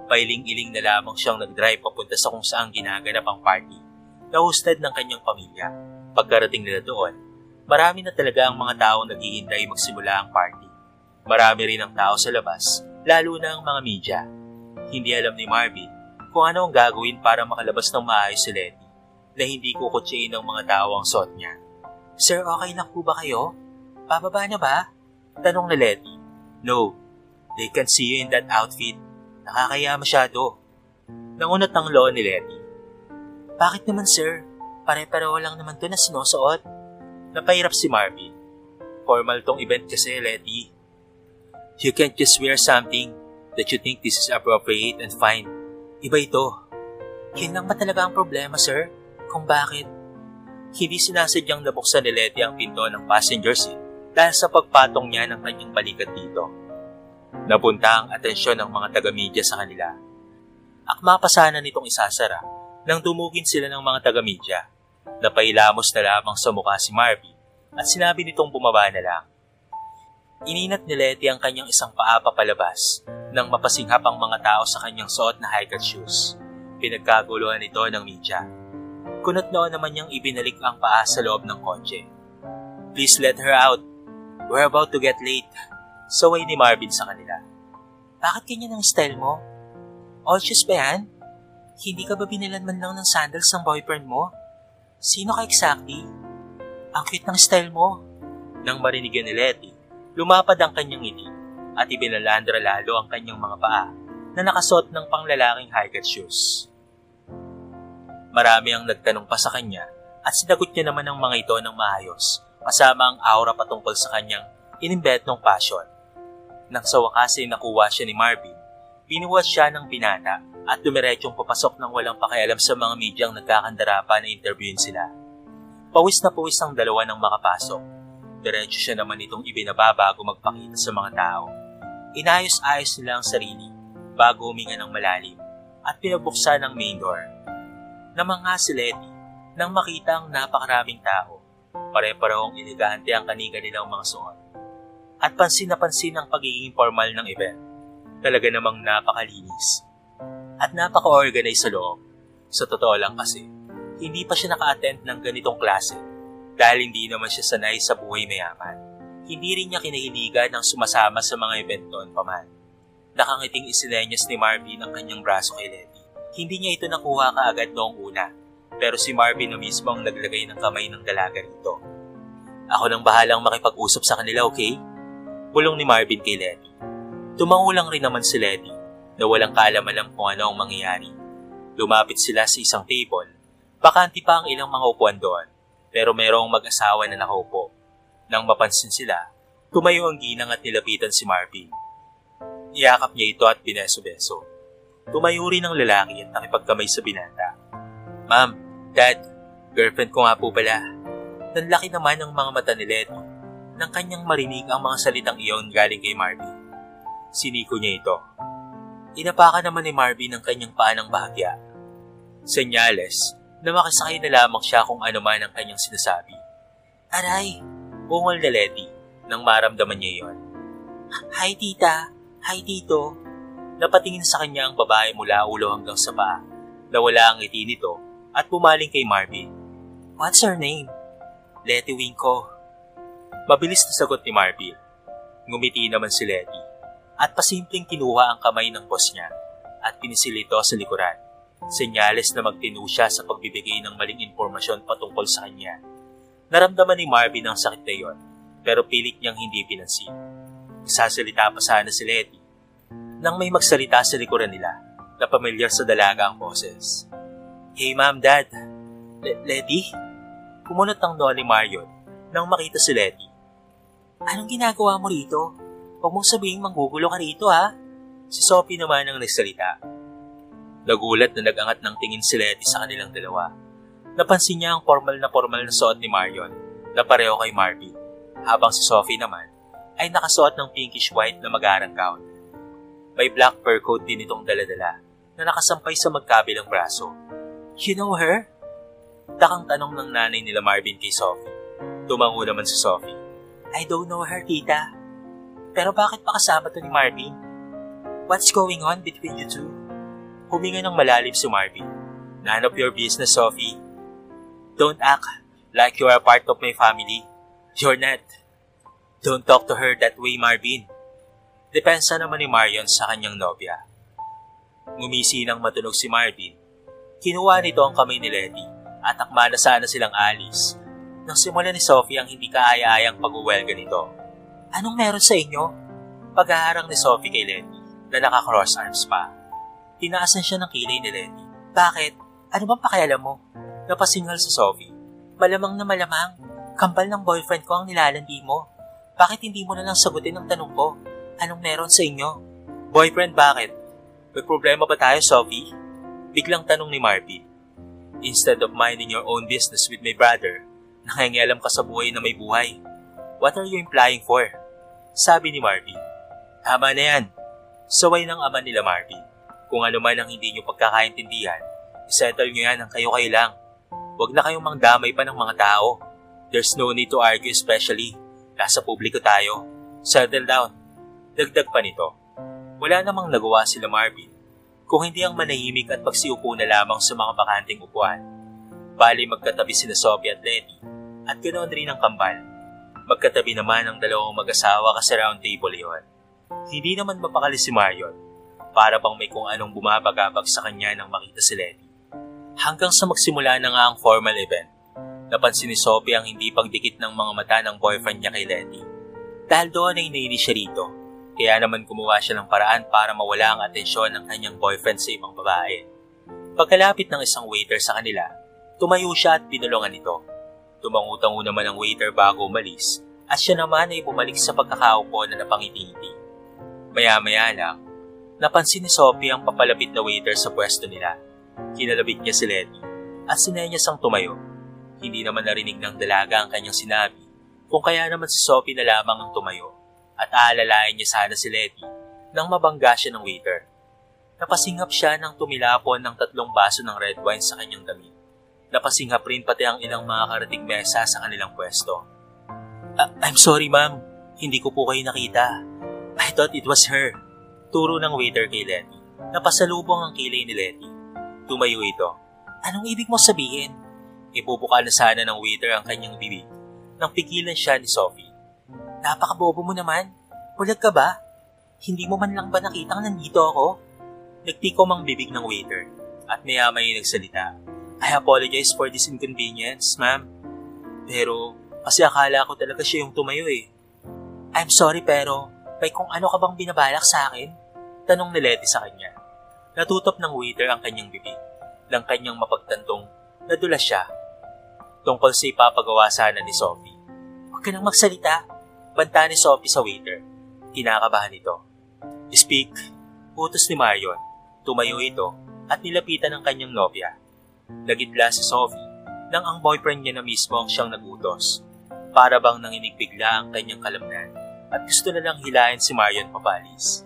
Pailing-iling na lamang siyang nag-drive papunta sa kung saang ginaganap ang party na hosted ng kanyang pamilya. Pagkarating nila doon, marami na talaga ang mga taong naghihintay magsimula ang party. Marami rin ang tao sa labas, lalo na ang mga media. Hindi alam ni Marvin kung ano ang gagawin para makalabas ng maayos si Letty na hindi kukutsain ng mga tao ang suot niya. Sir, okay lang po ba kayo? Pababa na ba? Tanong ni Letty. No, they can see you in that outfit. Nakakaya masyado. Nangunot ang loo ni Letty. Bakit naman sir? Pare-pareho lang naman to na sinusuot. Napahirap si Marvin. Formal tong event kasi, Letty. You can't just wear something that you think this is appropriate and fine. Iba ito. Yun lang ba talaga ang problema, sir? Kung bakit? Hindi sinasadyang nabuksan ni Letty ang pinto ng passenger seat dahil sa pagpatong niya ng kanyang balikat dito. Napunta ang atensyon ng mga taga-media sa kanila. Akma pa sana nitong isasara nang dumugin sila ng mga taga-media. Napailamos na lamang sa mukha si Marvin at sinabi nitong bumaba na lang. Ininat ni Letty ang kanyang isang paa papalabas nang mapasinghap ang mga tao sa kanyang suot na high-cut shoes. Pinagkaguluhan ito ng media. Kunot noon naman niyang ibinalik ang paa sa loob ng kotse. Please let her out. We're about to get late. Saway ni Marvin sa kanila. Bakit ganyan ang style mo? All shoes ba yan? Hindi ka ba binilan man lang ng sandals ng boyfriend mo? Sino ka exactly? Ang cute ng style mo. Nang marinig yun ni Letty, lumapad ang kanyang ngiti at ibinalandra lalo ang kanyang mga paa na nakasuot ng panglalaking high-cut shoes. Marami ang nagtanong pa sa kanya at sinagot niya naman ang mga ito ng maayos kasama ang aura patungkol sa kanyang inimbentong passion. Nang sa wakas ay nakuha siya ni Marvin, binuwas siya ng binata at dumiretsyong papasok ng walang pakialam sa mga medyang nagkakandara pa na interviewin sila. Pawis na pawis ang dalawa nang makapasok. Diretso siya naman itong ibinaba bago magpakita sa mga tao. Inayos-ayos nila ang sarili bago huminga ng malalim at pinabuksan ang main door. Namangha si Letty nang makita ang napakaraming tao. Pare-parehong elegante ang kani-kanilang mga suot. At pansin na pansin ang pagiging formal ng event. Talaga namang napakalinis. At napaka-organize sa loob. Sa totoo lang kasi, hindi pa siya naka-attend ng ganitong klase dahil hindi naman siya sanay sa buhay mayaman. Hindi rin niya kinahiligan ng sumasama sa mga event noon paman. Nakangiting isinenyas ni Marvin ang kanyang braso kay Letty. Hindi niya ito nakuha kaagad noong una, pero si Marvin na mismo ang naglagay ng kamay ng dalaga rito. Ako nang bahalang makipag-usap sa kanila, okay? Bulong ni Marvin kay Letty. Tumangulang rin naman si Letty na walang kaalaman kung ano ang mangyayari. Lumapit sila sa isang table. Bakanti pa ang ilang mga upuan doon, pero mayroong mag-asawa na nakaupo. Nang mapansin sila, tumayo ang ginang at nilapitan si Marvin. Iyakap niya ito at bineso-beso. Tumayo rin ang lalaki at nakipagkamay sa binata. Ma'am, Dad, girlfriend ko nga po pala. Nanlaki naman ang mga mata ni Letty nang kanyang marinig ang mga salitang iyon galing kay Marvin. Siniko niya ito. Inapakan naman ni Marvin ang kanyang paa ng bahagya. Senyales na makisakay na lamang siya kung ano man ang kanyang sinasabi. Aray! Bungol na Letty nang maramdaman niya iyon. Hi tita! Hi tito! Napatingin sa kanya ang babae mula ulo hanggang sa paa. Nawala ang ngiti nito at pumaling kay Marvin. What's her name? Letty Winko. Mabilis na sagot ni Marvin. Ngumiti naman si Letty at pasimpleng kinuha ang kamay ng boss niya at pinisil ito sa likuran. Senyales na magtinu siya sa pagbibigay ng maling impormasyon patungkol sa kanya. Naramdaman ni Marvin ang sakit na iyon pero pilit niyang hindi pinansin. Nagsasalita pa sana si Letty nang may magsalita sa likuran nila na pamilyar sa dalaga ang boses. Hey ma'am, dad. Letty? Kumunot ang noo ni Marion nang makita si Letty. Anong ginagawa mo rito? Huwag mong sabihin manggugulo ka rito ha? Si Sophie naman ang nagsalita. Nagulat na nagangat ng tingin si Letty sa kanilang dalawa. Napansin niya ang formal na suot ni Marion na pareho kay Marvin, habang si Sophie naman ay nakasuot ng pinkish white na magarang gown. May black fur coat din itong daladala na nakasampay sa magkabilang braso. You know her? Takang tanong ng nanay nila Marvin kay Sophie. Tumango naman si Sophie. I don't know her, tita. Pero bakit pa kasama to ni Marvin? What's going on between you two? Huminga ng malalim si Marvin. None of your business, Sophie. Don't act like you are part of my family. You're not. Don't talk to her that way, Marvin. Depensa naman ni Marion sa kanyang nobya. Ngumisi nang matunog si Marvin. Kinuha nito ang kamay ni Letty at akma na sana silang alis nang simula ni Sophie ang hindi kaaya-ayang pag-uwelga nito. Anong meron sa inyo? Paghaharang ni Sophie kay Letty na naka-cross arms pa. Tinaasan siya ng kilay ni Letty. Bakit? Ano bang pakialam mo? Napasingal sa Sophie. Malamang na malamang. Kambal ng boyfriend ko ang nilalandi mo. Bakit hindi mo na lang sagutin ang tanong ko? Anong meron sa inyo? Boyfriend, bakit? May problema ba tayo, Sophie? Biglang tanong ni Marvin. Instead of minding your own business with my brother, nangingialam ka sa buhay na may buhay. What are you implying for? Sabi ni Marvin. Tama na yan. Saway ng ama nila Marvin. Kung ano man ang hindi nyo pagkakaintindihan, isettle nyo yan ang kayo-kayo lang. Huwag na kayong mangdamay pa ng mga tao. There's no need to argue, especially nasa publiko tayo. Settle down. Dagdag pa nito. Wala namang nagawa sila Marvin kung hindi ang manahimik at pagsiupo na lamang sa mga bakanting upuan. Bali magkatabi sina Sophie at Letty at ganoon rin ang kambal. Magkatabi naman ang dalawang mag-asawa kasi round table yon. Hindi naman mapakali si Marion para bang may kung anong bumabagabag sa kanya nang makita si Letty. Hanggang sa magsimula na nga ang formal event, napansin ni Sophie ang hindi pagdikit ng mga mata ng boyfriend niya kay Letty. Dahil doon ay nainis siya rito. Kaya naman gumawa siya ng paraan para mawala ang atensyon ng kanyang boyfriend sa ibang babae. Pagkalapit ng isang waiter sa kanila, tumayo siya at pinulungan ito. Tumangu-tango naman ang waiter bago umalis at siya naman ay bumalik sa pagkakaupo na napangiti-ngiti. Maya-maya lang, napansin ni Sophie ang papalapit na waiter sa pwesto nila. Kinalabit niya si Letty at sinenyas ang tumayo. Hindi naman narinig ng dalaga ang kanyang sinabi kung kaya naman si Sophie na lamang ang tumayo. At aalalayan niya sana si Letty nang mabangga siya ng waiter. Napasingap siya nang tumilapon ng 3 baso ng red wine sa kanyang damit. Napasingap rin pati ang ilang mga karating mesa sa kanilang pwesto. I'm sorry ma'am, hindi ko po kayo nakita. I thought it was her. Turo ng waiter kay Letty. Napasalubong ang kilay ni Letty. Tumayo ito. Anong ibig mo sabihin? Ibubuka na sana ng waiter ang kanyang bibig nang pigilan siya ni Sophie. Napakabobo mo naman. Bulag ka ba? Hindi mo man lang ba nakitang nandito ako? Nagtikom ang bibig ng waiter at maya-maya nagsalita. I apologize for this inconvenience, ma'am. Pero kasi akala ko talaga siya yung tumayo eh. I'm sorry pero may kung ano ka bang binabalak sa akin? Tanong ni Letty sa kanya. Natutop ng waiter ang kanyang bibig nang kanyang mapagtantong nadulas siya. Tungkol sa ipapagawa sana ni Sophie. Huwag ka nang magsalita. Banta ni Sophie sa waiter. Kinakabahan ito. Speak. Utos ni Marion. Tumayo ito at nilapitan ang kanyang nobya. Nagidla si Sophie nang ang boyfriend niya na mismo ang siyang nagutos. Para bang nanginig bigla ang kanyang kalamnan at gusto na lang hilahin si Marion papalis.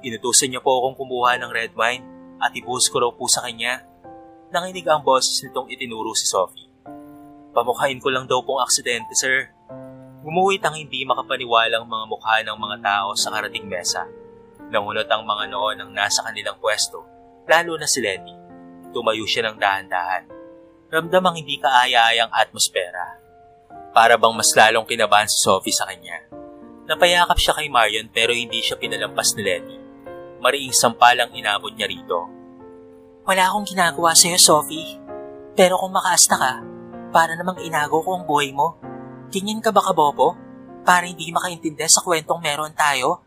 Inutusan niya po akong kumuha ng red wine at ibuhos ko raw po sa kanya. Nanginig ang boses nitong itinuro si Sophie. Pamukhain ko lang daw pong aksidente, sir. Gumuhit ang hindi makapaniwalang mga mukha ng mga tao sa karating mesa. Nangunot ang mga noo ng nasa kanilang pwesto, lalo na si Letty. Tumayo siya ng dahan-dahan. Ramdam ang hindi kaaya-ayang atmosfera. Para bang mas lalong kinabahan si Sophie sa kanya. Napayakap siya kay Marion pero hindi siya pinalampas ni Letty. Mariing sampalang inabot niya rito. Wala akong ginagawa sa'yo, Sophie. Pero kung makaasta ka, para namang inago ko ang buhay mo. Ganyan ka ba kabobo? Para hindi makaintindi sa kwentong meron tayo?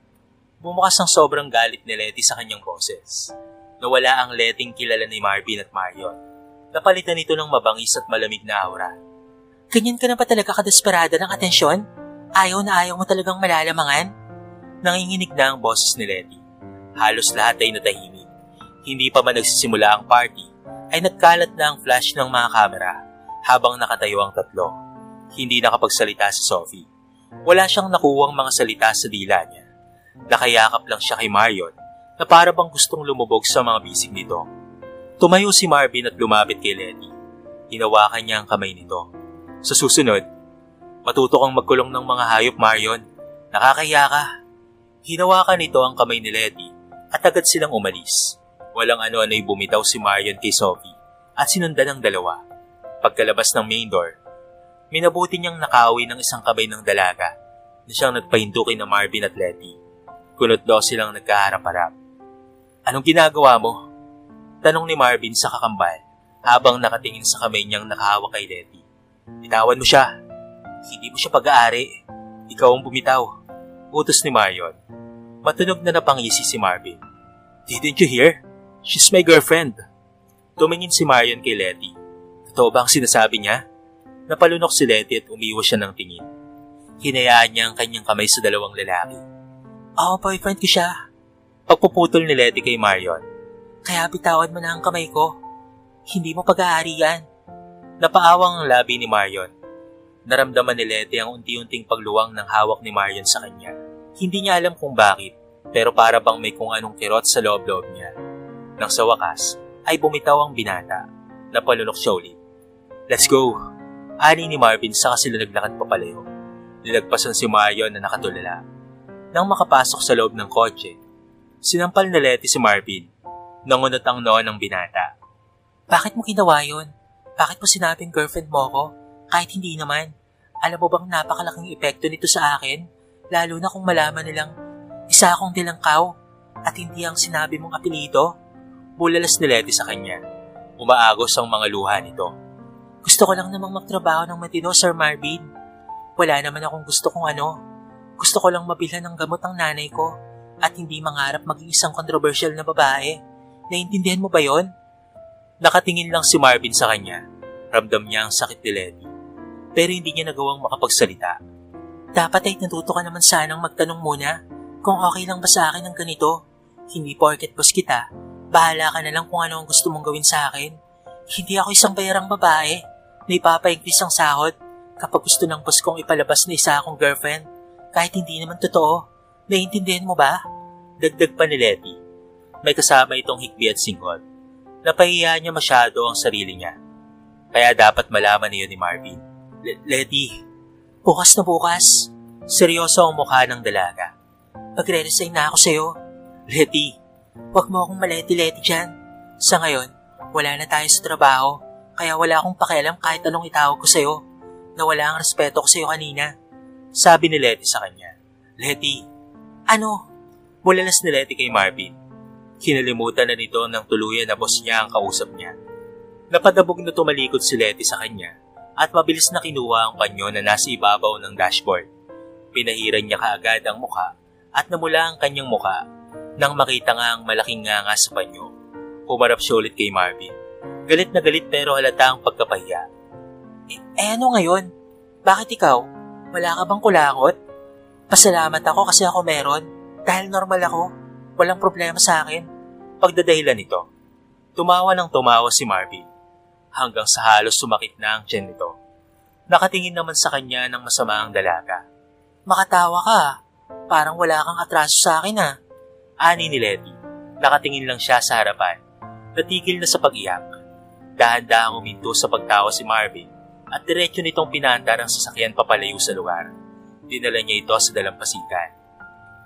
Bumukas ang sobrang galit ni Letty sa kanyang boses. Nawala ang Letting kilala ni Marvin at Marion. Napalitan ito ng mabangis at malamig na aura. Ganyan ka na ba talaga kadesperada ng atensyon? Ayaw na ayaw mo talagang malalamangan? Nanginginig na ang boses ni Letty. Halos lahat ay natahimik. Hindi pa man nagsisimula ang party, ay nagkalat na ang flash ng mga kamera habang nakatayo ang tatlo. Hindi nakapagsalita si Sophie. Wala siyang nakuwang mga salita sa dila niya. Nakayakap lang siya kay Marion na para bang gustong lumubog sa mga bisig nito. Tumayo si Marvin at lumapit kay Letty. Hinawakan niya ang kamay nito. Sa susunod, matuto kang magkulong ng mga hayop, Marion. Nakakaya ka. Hinawakan nito ang kamay ni Letty at agad silang umalis. Walang ano-ano'y bumitaw si Marion kay Sophie at sinundan ang dalawa. Pagkalabas ng main door, minabuti niyang nakawi ng isang kabay ng dalaga na siyang nagpahindukin na Marvin at Letty. Kunot daw silang nagkaharap-harap. Anong ginagawa mo? Tanong ni Marvin sa kakambal habang nakatingin sa kamay niyang nakahawak kay Letty. Bitawan mo siya. Hindi mo siya pag-aari. Ikaw ang bumitaw. Utos ni Marion. Matunog na napangisi si Marvin. Didn't you hear? She's my girlfriend. Tumingin si Marion kay Letty. Totoo ba ang sinasabi niya? Napalunok si Letty at umiwas siya ng tingin. Hinayaan niya ang kanyang kamay sa dalawang lalaki. Boyfriend ko siya. Pagpuputol ni Letty kay Marion. Kaya bitawan mo na ang kamay ko. Hindi mo pag-aari yan. Napaawang ang labi ni Marion. Naramdaman ni Letty ang unti-unting pagluwang ng hawak ni Marion sa kanya. Hindi niya alam kung bakit, pero para bang may kung anong kirot sa loob-loob niya. Nang sa wakas, ay bumitaw ang binata. Napalunok siya ulit. Let's go! Ani ni Marvin saka sila naglakad papalayo. Nilagpasan si Marion na nakatulala. Nang makapasok sa loob ng kotse, sinampal na Letty si Marvin. Nangunot ang noo ng binata. Bakit mo ginawa yun? Bakit mo sinabing girlfriend mo ko? Kahit hindi naman. Alam mo bang napakalaking epekto nito sa akin? Lalo na kung malaman nilang isa akong dilangkaw at hindi ang sinabi mong apelido. Bulalas ni Letty sa kanya. Umaagos ang mga luha nito. Gusto ko lang namang magtrabaho ng matino, Sir Marvin. Wala naman akong gusto kung ano. Gusto ko lang mabilhan ng gamot ang nanay ko at hindi mangarap maging isang controversial na babae. Naintindihan mo ba yon? Nakatingin lang si Marvin sa kanya. Ramdam niya ang sakit ni Letty. Pero hindi niya nagawang makapagsalita. Dapat ay natuto ka naman sanang magtanong muna kung okay lang ba sa akin ang ganito. Hindi porket boss kita, bahala ka na lang kung ano ang gusto mong gawin sa akin. Hindi ako isang bayarang babae na ipapaigtis ang sahod kapag gusto ng boss kong ipalabas na isa akong girlfriend. Kahit hindi naman totoo. Naiintindihan mo ba? Dagdag pa ni Letty. May kasama itong hikbi at singhot. Napahiya niya masyado ang sarili niya. Kaya dapat malaman niyo ni Marvin. Letty, bukas na bukas. Seryoso ang mukha ng dalaga. Magre-resign na ako sa'yo. Letty, huwag mo akong maleti-leti dyan. Sa ngayon, wala na tayo sa trabaho. Kaya wala akong pakialam kahit anong itawag ko sa'yo. Na wala ang respeto ko sa'yo kanina. Sabi ni Letty sa kanya. Letty, ano? Bulalas ni Letty kay Marvin. Kinalimutan na nito ng tuluyan na boss niya ang kausap niya. Napadabog na tumalikod si Letty sa kanya at mabilis na kinuha ang panyo na nasa ibabaw ng dashboard. Pinahiran niya kaagad ang muka at namula ang kanyang muka nang makita nga ang malaking nganga sa panyo. Humarap siya ulit kay Marvin. Galit na galit pero halata ang pagkapahiya. Ano ngayon? Bakit ikaw? Wala ka bang kulakot? Pasalamat ako kasi ako meron. Dahil normal ako. Walang problema sa akin. Pagdadahilan nito, tumawa ng tumawa si Marvin hanggang sa halos sumakit na ang tiyan nito. Nakatingin naman sa kanya ng masama ang dalaga. Makatawa ka. Parang wala kang atraso sa akin ah. Ani ni Letty. Nakatingin lang siya sa harapan. Natigil na sa pag-iyak. Dahan-dahang uminto sa pagtawa si Marvin at diretso nitong pinaandar ang sasakyan papalayo sa lugar. Dinala niya ito sa dalampasigan.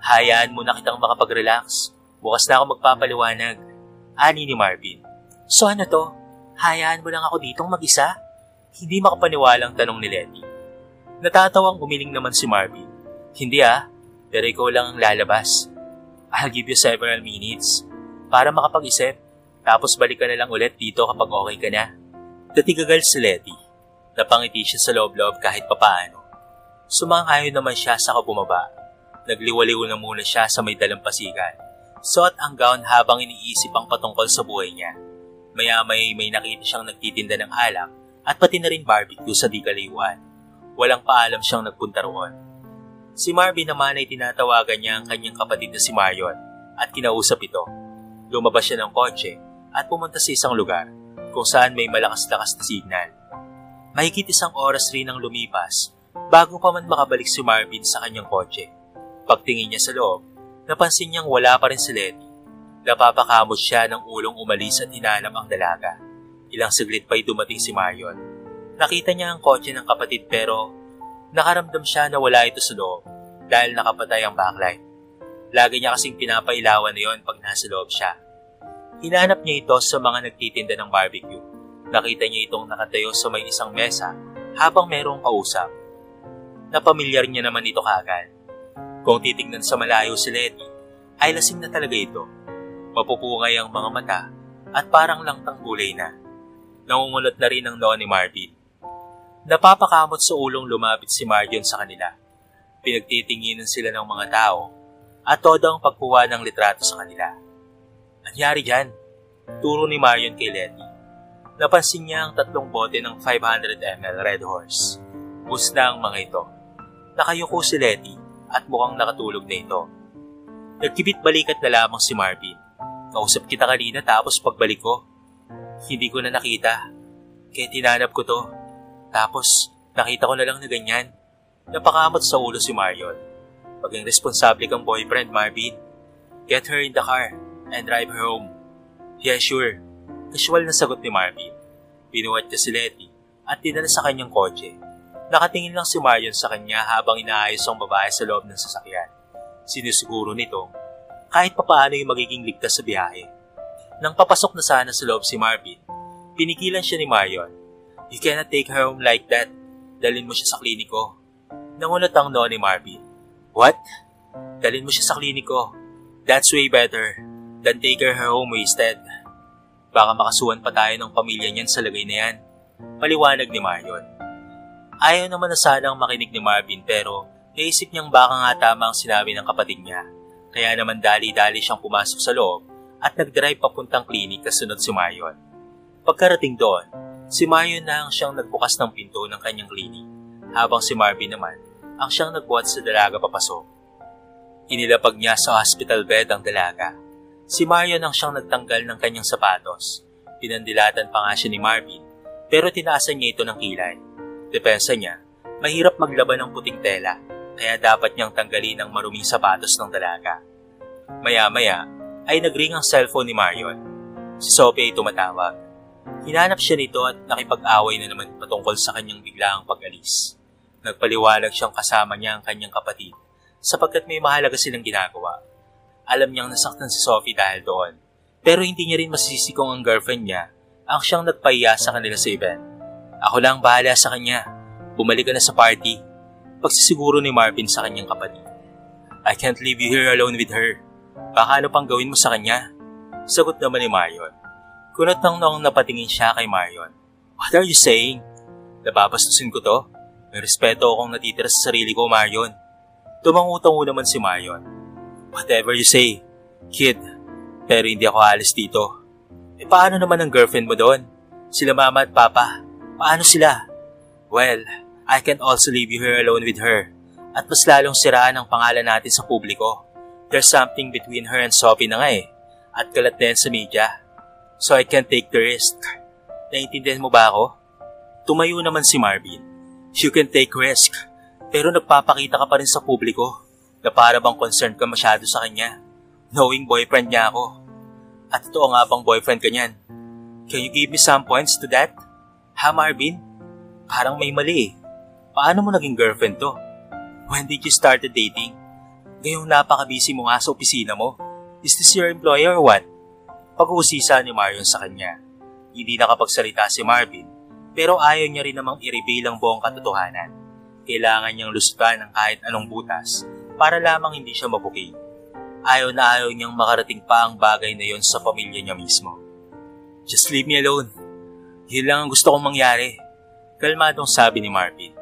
Hayaan mo na kitang makapag-relax. Bukas na ako magpapaliwanag. Ani ni Marvin. So ano to? Hayaan mo lang ako ditong mag-isa? Hindi makapaniwalang tanong ni Letty. Natatawang umiling naman si Marvin. Hindi pero ikaw lang ang lalabas. I'll give you several minutes para makapag-isip. Tapos balik ka na lang ulit dito kapag okay ka na. Natigagal si Letty. Napangiti siya sa loob-loob kahit papaano. Sumang-ayon naman siya sa bumaba. Nagliwaliw na muna siya sa may dalampasigan. Suot ang gown habang iniisip ang patungkol sa buhay niya. Maya-may may nakita siyang nagtitinda ng alak at pati na rin barbecue sa di-kaliwan. Walang paalam siyang nagpunta roon. Si Marvin naman ay tinatawagan niya ang kanyang kapatid na si Marion at kinausap ito. Lumabas siya ng kotse at pumunta sa isang lugar kung saan may malakas-lakas na signal. Mahigit isang oras rin ang lumipas bago pa man makabalik si Marvin sa kanyang kotse. Pagtingin niya sa loob, napansin niyang wala pa rin si Letty. Napapakamot siya ng ulong umalis at hinanap ang dalaga. Ilang saglit pa'y dumating si Marion. Nakita niya ang kotse ng kapatid pero nakaramdam siya na wala ito sa loob dahil nakapatay ang backlight. Lagi niya kasing pinapailawan na yon pag nasa loob siya. Hinanap niya ito sa mga nagtitinda ng barbecue. Nakita niya itong nakatayo sa may isang mesa habang merong kausap. Napamilyar niya naman ito kaagad. Kung titignan sa malayo si Letty, ay lasing na talaga ito. Mapupungay ang mga mata at parang langtang gulay na. Nangungulot na rin ang noo ni Marvin. Napapakamot sa ulong lumapit si Marion sa kanila. Pinagtitinginan sila ng mga tao at todo ang pagkuha ng litrato sa kanila. Nangyari dyan? Turo ni Marion kay Letty. Napansin niya ang 3 bote ng 500 ml Red Horse. Bus na ang mga ito. Nakayuko si Letty at mukhang nakatulog na ito. Nagkibit balikat na lamang si Marvin. Kausap kita kanina tapos pagbalik ko, hindi ko na nakita. Kaya tinanap ko to. Tapos nakita ko na lang na ganyan. Napakamot sa ulo si Marion. Maging responsable kang boyfriend, Marvin. Get her in the car and drive her home. Yeah, sure. Casual na sagot ni Marvin. Binuhat niya si Letty at dinala sa kanyang kotse. Nakatingin lang si Marion sa kanya habang inaayos ang babae sa loob ng sasakyan. Sinusiguro nito kahit papaano yung magiging ligtas sa biyahe. Nang papasok na sana sa loob si Marvin, pinigilan siya ni Marion. You cannot take her home like that. Dalhin mo siya sa kliniko. Nangunot ang noo ni Marvin. What? Dalhin mo siya sa kliniko. That's way better than take her home instead. Baka makasuhan pa tayo ng pamilya niyan sa lagay na yan. Paliwanag ni Marion. Ayaw naman na sanang makinig ni Marvin pero naisip niyang baka nga tama ang sinabi ng kapatid niya. Kaya naman dali-dali siyang pumasok sa loob at nag-drive papuntang klinik kasunod si Marion. Pagkarating doon, si Marion na ang siyang nagbukas ng pinto ng kanyang klinik habang si Marvin naman ang siyang nagbuhat sa dalaga papasok. Inilapag niya sa hospital bed ang dalaga. Si Marion ang siyang nagtanggal ng kanyang sapatos. Pinandilatan pa nga siya ni Marvin pero tinaasan niya ito ng kilay. Depensa niya, mahirap maglaban ng puting tela kaya dapat niyang tanggalin ang maruming sapatos ng dalaga. Maya-maya ay nagring ang cellphone ni Marion. Si Sophie ay tumatawag. Hinanap siya nito at nakipag-away na naman patungkol sa kanyang biglaang pag-alis. Nagpaliwanag siyang kasama niya ang kanyang kapatid sapagkat may mahalaga silang ginagawa. Alam niyang nasaktan si Sophie dahil doon, pero hindi niya rin masisisi kung ang girlfriend niya ang siyang nagpahiya sa kanila sa event. Ako lang bahala sa kanya. Bumalik ka na sa party. Pagsisiguro ni Marvin sa kanyang kapatid. I can't leave you here alone with her. Baka ano pang gawin mo sa kanya? Sagot naman ni Marion. Kunot ng noong napatingin siya kay Marion. What are you saying? Nababastusin ko to? May respeto akong natitira sa sarili ko, Marion. Tumangutango naman si Marion. Whatever you say, kid. Pero hindi ako alis dito. Paano naman ang girlfriend mo doon? Sila mama at papa. Paano sila? Well, I can't also leave you here alone with her. At mas lalong siraan ang pangalan natin sa publiko. There's something between her and Sophie na nga eh. At kalat din sa media. So I can't take the risk. Naiintindihan mo ba ako? Tumayo naman si Marvin. You can take risk. Pero nagpapakita ka pa rin sa publiko na para bang concerned ka masyado sa kanya. Knowing boyfriend niya ako. At totoo nga bang boyfriend ka niyan? Can you give me some points to that? Ha, Marvin? Parang may mali eh. Paano mo naging girlfriend to? When did you started dating? Ngayong napaka-busy mo nga sa opisina mo. Is this your employer or what? Pag-uusisa ni Marion sa kanya. Hindi nakapagsalita si Marvin, pero ayaw niya rin namang i-reveal ang buong katotohanan. Kailangan niyang lusutan ng kahit anong butas para lamang hindi siya mabuking. Ayaw na ayaw niyang makarating pa ang bagay na yon sa pamilya niya mismo. Just leave me alone. Yun lang ang gusto kong mangyari. Kalmadong sabi ni Marvin.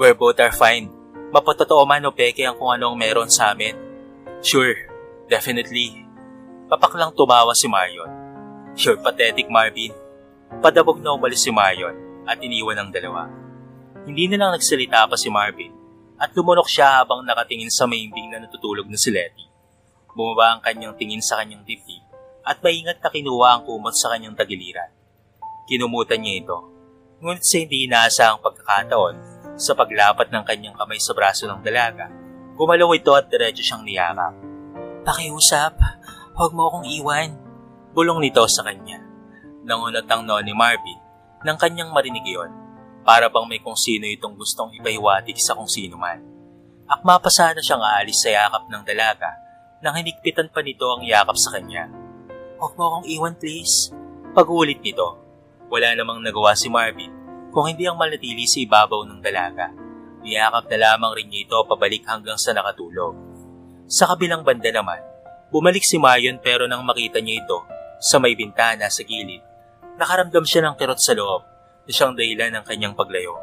We're both are fine. Mapatotoo man o peke ang kung anong meron sa amin. Sure, definitely. Papaklang tumawa si Marion. You're pathetic, Marvin. Padabog na umalis si Marion at iniwan ang dalawa. Hindi na lang nagsalita pa si Marvin at lumunok siya habang nakatingin sa maimbing na natutulog na si Letty. Bumaba ang kanyang tingin sa kanyang dibdib at maingat na kinuha ang kumot sa kanyang tagiliran. Kinumutan niya ito, ngunit sa hindi inaasahang pagkakataon sa paglapat ng kanyang kamay sa braso ng dalaga, gumalaw ito at diretso siyang niyakap. Pakiusap, huwag mo akong iwan. Bulong nito sa kanya. Nangunot ang noo ni Marvin nang kanyang marinig iyon, para bang may kung sino itong gustong ipahiwatig sa kung sino man. Akma pa sana siyang aalis sa yakap ng dalaga nang hinigpitan pa nito ang yakap sa kanya. Huwag mo akong iwan, please. Pag-ulit nito, wala namang nagawa si Marvin kung hindi ang manatili sa ibabaw ng dalaga. Niyakap na lamang rin niya ito pabalik hanggang sa nakatulog. Sa kabilang banda naman, Bumalik si Marion pero nang makita niya ito sa may bintana sa gilid, nakaramdam siya ng kirot sa loob na siyang dahilan ng kanyang paglayo.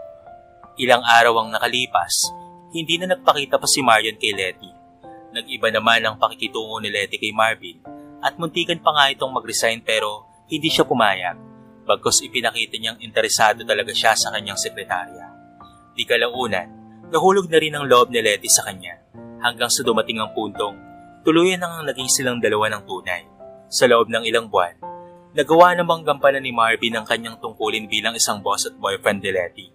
Ilang araw ang nakalipas, hindi na nagpakita pa si Marion kay Letty. Nag-iba naman ang pakikitungo ni Letty kay Marvin at muntikan pa nga itong mag-resign pero hindi siya pumayag, bagkus ipinakita niyang interesado talaga siya sa kanyang sekretarya. Di kalaunan, nahulog na rin ang loob ni Letty sa kanya hanggang sa dumating ang puntong tuluyan nang naging silang dalawa ng tunay. Sa loob ng ilang buwan, nagawa namang gampanan ni Marvin ang kanyang tungkulin bilang isang boss at boyfriend ni Letty.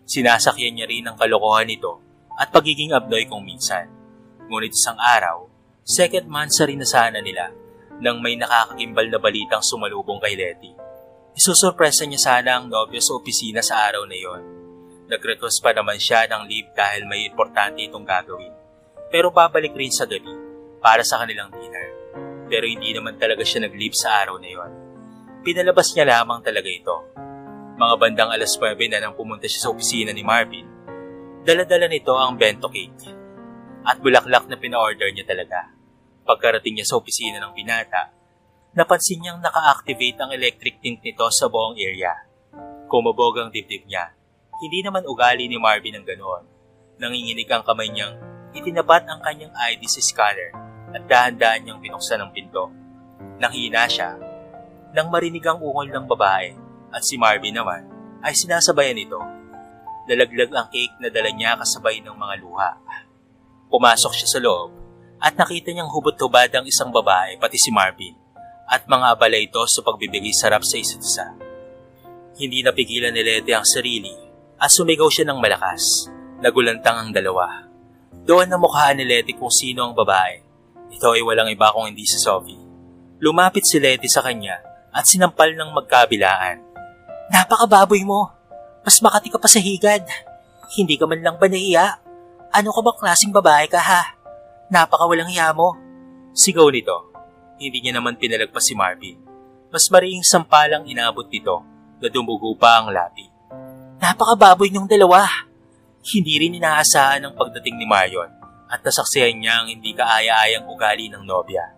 Sinasakyan niya rin ang kalokohan nito at pagiging abnoy kung minsan. Ngunit isang araw, second month sa rin na sana nila nang may nakakakimbal na balitang sumalubong kay Letty. Isusurpresa niya sana ang nobyo sa opisina sa araw na yon. Nag-request pa naman siya ng leave dahil may importante itong gagawin. Pero babalik rin sa gabi para sa kanilang dinner. Pero hindi naman talaga siya nag-leave sa araw na yon. Pinalabas niya lamang talaga ito. Mga bandang alas 9 na nang pumunta siya sa opisina ni Marvin. Dala-dala nito ang bento cake at bulaklak na pina-order niya talaga. Pagkarating niya sa opisina ng binata, napansin niyang naka-activate ang electric tint nito sa buong area. Kumabog ang dibdib niya. Hindi naman ugali ni Marvin ang ganoon. Nanginginig ang kamay niyang itinapat ang kanyang ID sa scanner at dahan-dahan niyang binuksan ang pinto. Nanghina siya nang marinig ang ungol ng babae at si Marvin naman ay sinasabayan nito. Nalaglag ang cake na dala niya kasabay ng mga luha. Pumasok siya sa loob at nakita niyang hubot-hubad ang isang babae pati si Marvin at mga abala ito sa pagbibigay sarap sa isa't isa. Hindi napigilan ni Letty ang sarili at sumigaw siya ng malakas. Nagulantang ang dalawa. Doon namukhaan ni Letty kung sino ang babae. Ito ay walang iba kung hindi si Sophie. Lumapit si Letty sa kanya at sinampal ng magkabilaan. Napakababoy mo! Mas makati ka pa sa higad. Hindi ka man lang ba nahiya? Ano ka bang klaseng babae ka ha? Napakawalang hiya mo. Sigaw nito. Hindi niya naman pinalagpas si Marvin. Mas mariing sampalang inabot nito na dumugo pa ang labi. Napakababoy niyong dalawa. Hindi rin inaasahan ang pagdating ni Marion at nasaksihan niya ang hindi kaaya-ayang ugali ng nobya.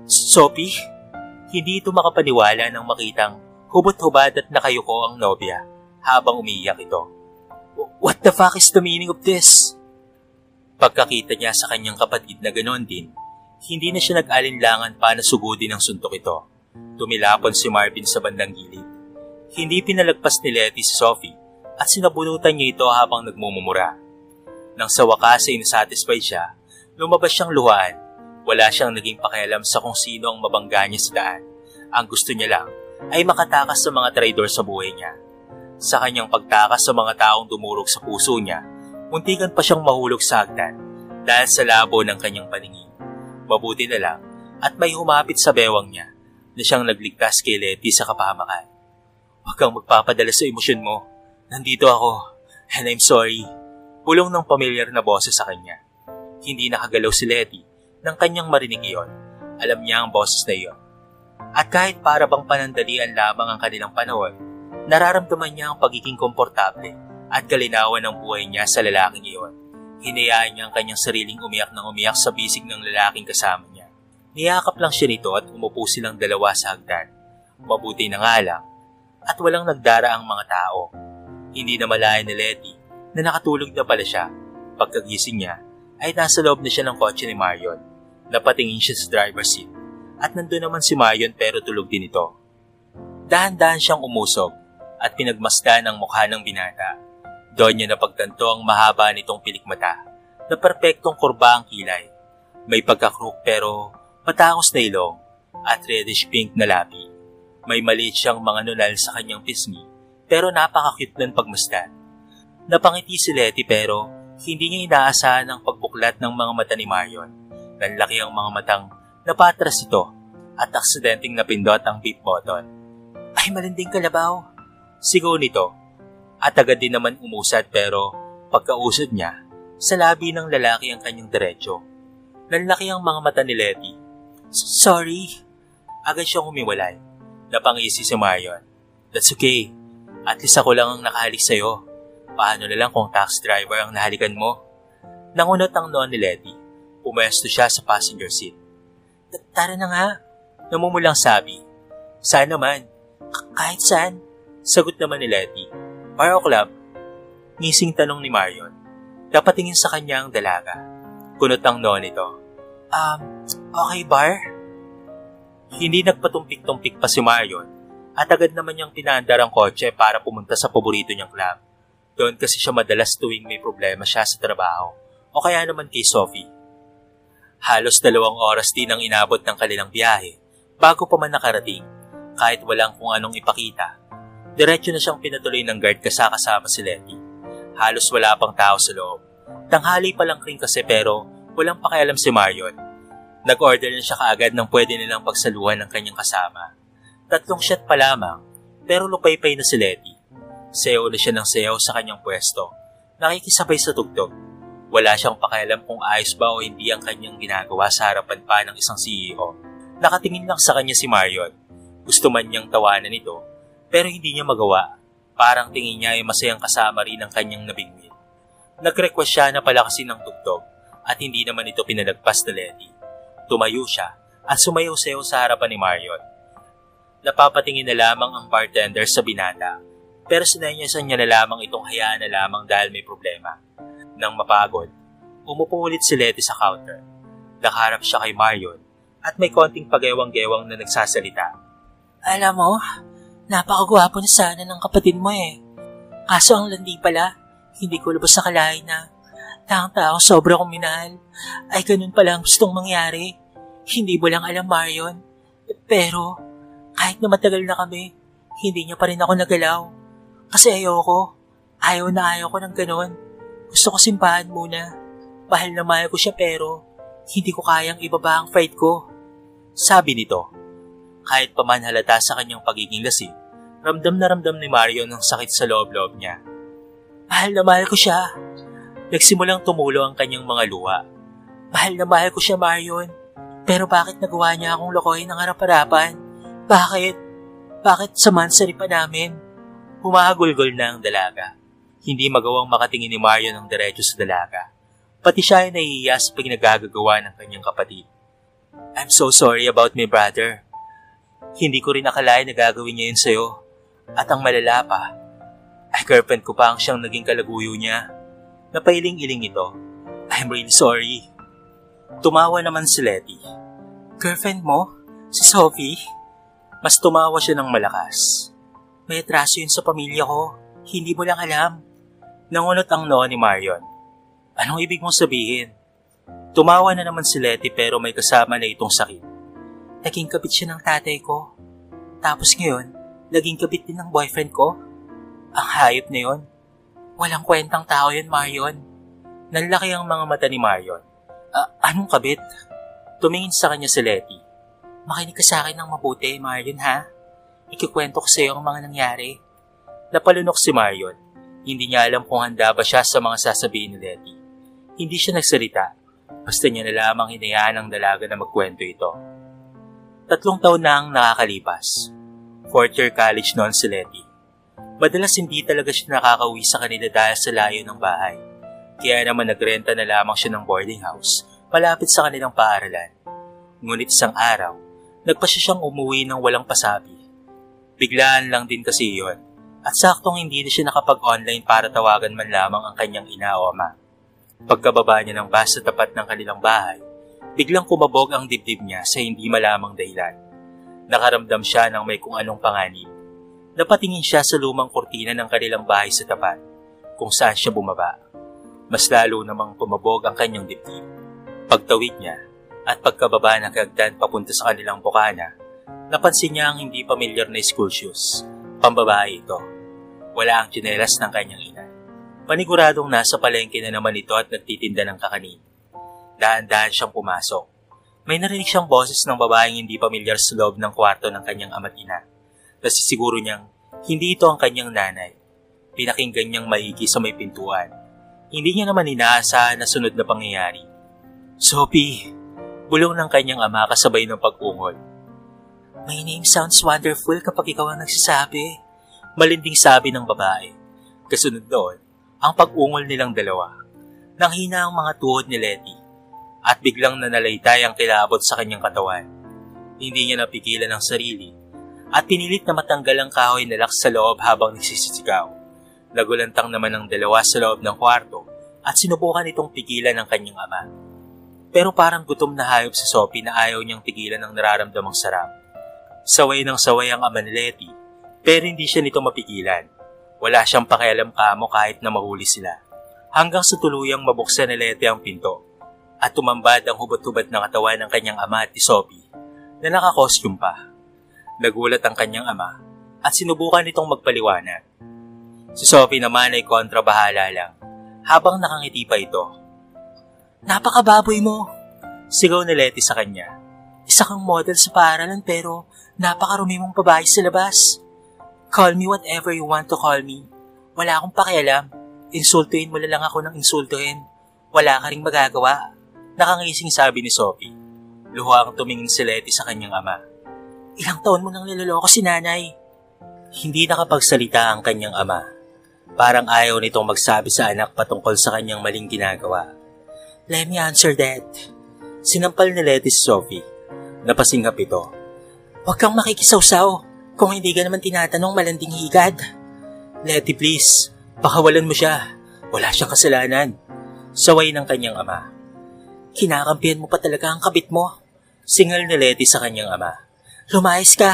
Sophie? Hindi ito makapaniwala nang makitang hubot-hubad at nakayuko ang nobya habang umiiyak ito. What the fuck is the meaning of this? Pagkakita niya sa kanyang kapatid na ganoon din, hindi na siya nag-alinlangan pa na sugudin ang suntok ito. Tumilapon si Marvin sa bandang gilid. Hindi pinalagpas ni Letty si Sophie at sinabunutan niya ito habang nagmumumura. Nang sa wakas ay nasatisfied siya, lumabas siyang luhaan. Wala siyang naging pakialam sa kung sino ang mabangga niya sa daan. Ang gusto niya lang ay makatakas sa mga traidor sa buhay niya. Sa kanyang pagtakas sa mga taong dumurog sa puso niya, muntikan pa siyang mahulog sa hagdan dahil sa labo ng kanyang paningin. Mabuti na lang at may humapit sa bewang niya na siyang nagligtas kay Letty sa kapahamakan. Huwag kang magpapadala sa emosyon mo. Nandito ako and I'm sorry. Pulong ng pamilyar na boses sa kanya. Hindi nakagalaw si Letty nang kanyang marinig iyon. Alam niya ang boses na iyon. At kahit para bang panandalian lamang ang kanilang panahon, nararamdaman niya ang pagiging komportable at kalinawan ng buhay niya sa lalaking iyon. Hinayaan niya ang kanyang sariling umiyak ng umiyak sa bisig ng lalaking kasama niya. Niyakap lang siya nito at umupo silang dalawa sa hagdan. Mabuti na nga lang at walang nagdara ang mga tao. Hindi na malayan ni Letty na nakatulog na pala siya. Pagkagising niya ay nasa loob na siya ng kotse ni Marion. Napatingin siya sa driver's seat at nandun naman si Marion pero tulog din ito. Dahan-dahan siyang umusog at pinagmasdan ang mukha ng binata. Doon niya napagtanto ang mahaba nitong pilikmata na perpektong kurba ang kilay. May pagkakrook pero matangos na ilong at reddish pink na labi. May maliit siyang mga nunal sa kanyang pisngi pero napaka-cute ng pagmasdan. Napangiti si Letty pero hindi niya inaasahan ang pagbuklat ng mga mata ni Marion. Nanlaki ang mga matang napatras ito at aksidenteng napindot ang beep button. Ay malinding kalabaw! Sigaw nito at agad din naman umusad pero pagkausad niya, sa labi ng lalaki ang kanyang diretsyo. Nanlaki ang mga mata ni Letty. Sorry! Agad siyang humiwalay. Napangisi si Marion. That's okay. At least ako lang ang nakahalik sa'yo. Paano na lang kung taxi driver ang nahalikan mo? Nangunot ang noon ni Letty. Pumesto siya sa passenger seat. Tara na nga. Namumulang sabi. Saan naman? Kahit saan. Sagot naman ni Letty. Bar o club? Ngising tanong ni Marion. Napatingin sa kanya ang dalaga. Kunot ang noo nito. Okay bar? Hindi nagpatumpik-tumpik pa si Marion at agad naman niyang pinaandar ang kotse para pumunta sa paborito niyang club. Doon kasi siya madalas tuwing may problema siya sa trabaho o kaya naman kay Sophie. Halos 2 oras din ang inabot ng kanilang biyahe bago pa man nakarating kahit walang kung anong ipakita. Diretso na siyang pinatuloy ng guard kasama si Letty. Halos wala pang tao sa loob. Tanghali pa lang rin kasi pero walang pakialam si Marion. Nag-order na siya kaagad ng pwede nilang pagsaluhan ng kanyang kasama. 3 shot pa lamang, pero lupay-pay na si Letty. Sayaw na siya ng sayaw sa kanyang pwesto. Nakikisabay sa tugtog. Wala siyang pakialam kung ayos ba o hindi ang kanyang ginagawa sa harapan pa ng isang CEO. Nakatingin lang sa kanya si Marion. Gusto man niyang tawanan ito, pero hindi niya magawa. Parang tingin niya ay masayang kasama rin ang kanyang nabingwit. Nag-request siya na palakasin ng tugtog at hindi naman ito pinalagpas na Letty. Tumayo siya at sumayaw-sayaw sa harapan ni Marion. Napapatingin na lamang ang bartender sa binata, pero sinenyasan niya na lamang itong hayaan na lamang dahil may problema. Nang mapagod, umupo ulit si Letty sa counter. Nakaharap siya kay Marion at may konting pagewang-gewang na nagsasalita. Alam mo, napakagwapo na sana ng kapatid mo eh. Kaso ang landi pala, hindi ko lubos nakalain na ang tao sobra kong minahal ay ganun pala ang gustong mangyari. Hindi mo lang alam, Marion. Pero, kahit na matagal na kami, hindi niya pa rin ako nagalaw. Kasi ayoko. Ayaw na ayaw ko ng ganun. Gusto ko simbahan muna. Mahal na mahal ko siya pero, hindi ko kayang ibaba ang fight ko. Sabi nito. Kahit pa man halata sa kanyang pagiging lasing, ramdam na ramdam ni Marion ang sakit sa loob-loob niya. Mahal na mahal ko siya. Nagsimulang tumulo ang kanyang mga luha. Mahal na mahal ko siya, Marion. Pero bakit nagawa niya akong lokohin ng harap-harapan? Bakit? Bakit saman-sari pa namin? Humahagulgol na ang dalaga. Hindi magawang makatingin ni Marion ng diretso sa dalaga. Pati siya ay nahihiya sa pinagagagawa ng kanyang kapatid. I'm so sorry about my brother. Hindi ko rin akalain na gagawin niya yun sa'yo. At ang malala pa, ay girlfriend ko pa ang siyang naging kalaguyo niya. Napailing-iling ito. I'm really sorry. Tumawa naman si Letty. Girlfriend mo? Si Sophie? Mas tumawa siya ng malakas. May atraso yun sa pamilya ko. Hindi mo lang alam. Nangunot ang noo ni Marion. Anong ibig mong sabihin? Tumawa na naman si Letty pero may kasama na itong sakit. Naging kabit siya ng tatay ko. Tapos ngayon, naging kabit din ng boyfriend ko. Ang hayop na yun. Walang kwentang tao yun, Marion. Nanlaki ang mga mata ni Marion. Anong kabit? Tumingin sa kanya si Letty. Makinig ka sa akin ng mabuti, Marion, ha? Ikikwento ko sa iyo ang mga nangyari. Napalunok si Marion. Hindi niya alam kung handa ba siya sa mga sasabihin ni Letty. Hindi siya nagsalita. Basta niya na lamang hinayaan ang dalaga na magkwento ito. 3 taon na ang nakakalipas. 4th year college noon si Letty. Madalas hindi talaga siya nakakauwi sa kanila dahil sa layo ng bahay. Kaya naman nagrenta na lamang siya ng boarding house malapit sa kanilang paaralan. Ngunit isang araw, nagpasya siyang umuwi ng walang pasabi. Biglaan lang din kasi iyon at saktong hindi na siya nakapag-online para tawagan man lamang ang kanyang ina o ama. Pagkababa niya ng bus sa tapat ng kanilang bahay, biglang kumabog ang dibdib niya sa hindi malamang dahilan. Nakaramdam siya ng may kung anong panganib. Napatingin siya sa lumang kurtina ng kanilang bahay sa tapat, kung saan siya bumaba. Mas lalo namang kumabog ang kanyang dibdib. Pagtawid niya at pagkababa ng hagdan papunta sa kanilang bukana, napansin niya ang hindi pamilyar na school shoes. Pambabae ito. Wala ang tsinelas ng kanyang ina. Paniguradong nasa palengke na naman ito at nagtitinda ng kakanin. Daan-daan siyang pumasok. May narinig siyang boses ng babaeng hindi pamilyar sa loob ng kwarto ng kanyang ama't ina. Nasisiguro niyang hindi ito ang kanyang nanay. Pinakinggan niyang maigi sa may pintuan. Hindi niya naman inaasahan na sunod na pangyayari. Sophie, bulong ng kanyang ama kasabay ng pag-ungol. My name sounds wonderful kapag ikaw ang nagsasabi. Malinding sabi ng babae. Kasunod doon, ang pag-ungol nilang dalawa. Nanghina ang mga tuhod ni Letty. at biglang nanalaitay ang kilabot sa kanyang katawan. Hindi niya napigilan ang sarili at pinilit na matanggal ang kahoy na lock sa loob habang nagsisisigaw. Nagulantang naman ang dalawa sa loob ng kwarto at sinubukan itong pigilan ng kanyang ama. Pero parang gutom na hayop si Sophie na ayaw niyang pigilan ang nararamdamang sarap. Saway ng saway ang ama ni Letty, pero hindi siya nito mapigilan. Wala siyang pakialam kamo kahit na mahuli sila. Hanggang sa tuluyang mabuksan ni Letty ang pinto at tumambad ang hubot-hubad ng katawan ng kanyang ama at ni Sophie na nakakostyum pa. Nagulat ang kanyang ama at sinubukan nitong magpaliwanag. Si Sophie naman ay kontrabahala lang habang nakangiti pa ito. "Napakababoy mo!" sigaw ni Letty sa kanya. "Isa kang model sa paaralan pero napakarumi mong babae sa labas. Call me whatever you want to call me. Wala akong pakialam. Insultuhin mo na lang ako ng insultuhin. Wala ka ring magagawa." Nakangising sabi ni Sophie. Luha ang tumingin si Letty sa kanyang ama. "Ilang taon mo nang niloloko si nanay?" Hindi nakapagsalita ang kanyang ama. Parang ayaw nitong magsabi sa anak patungkol sa kanyang maling ginagawa. "Let me answer that." Sinampal ni Letty si Sophie. Napasinghap ito. "Huwag kang makikisawsaw. Kung hindi ka naman tinatanong malanding higad." "Letty, please. Pakawalan mo siya. Wala siyang kasalanan." Saway ng kanyang ama. "Kinakampihan mo pa talaga ang kabit mo." Singal ni Letty sa kanyang ama. "Lumayas ka.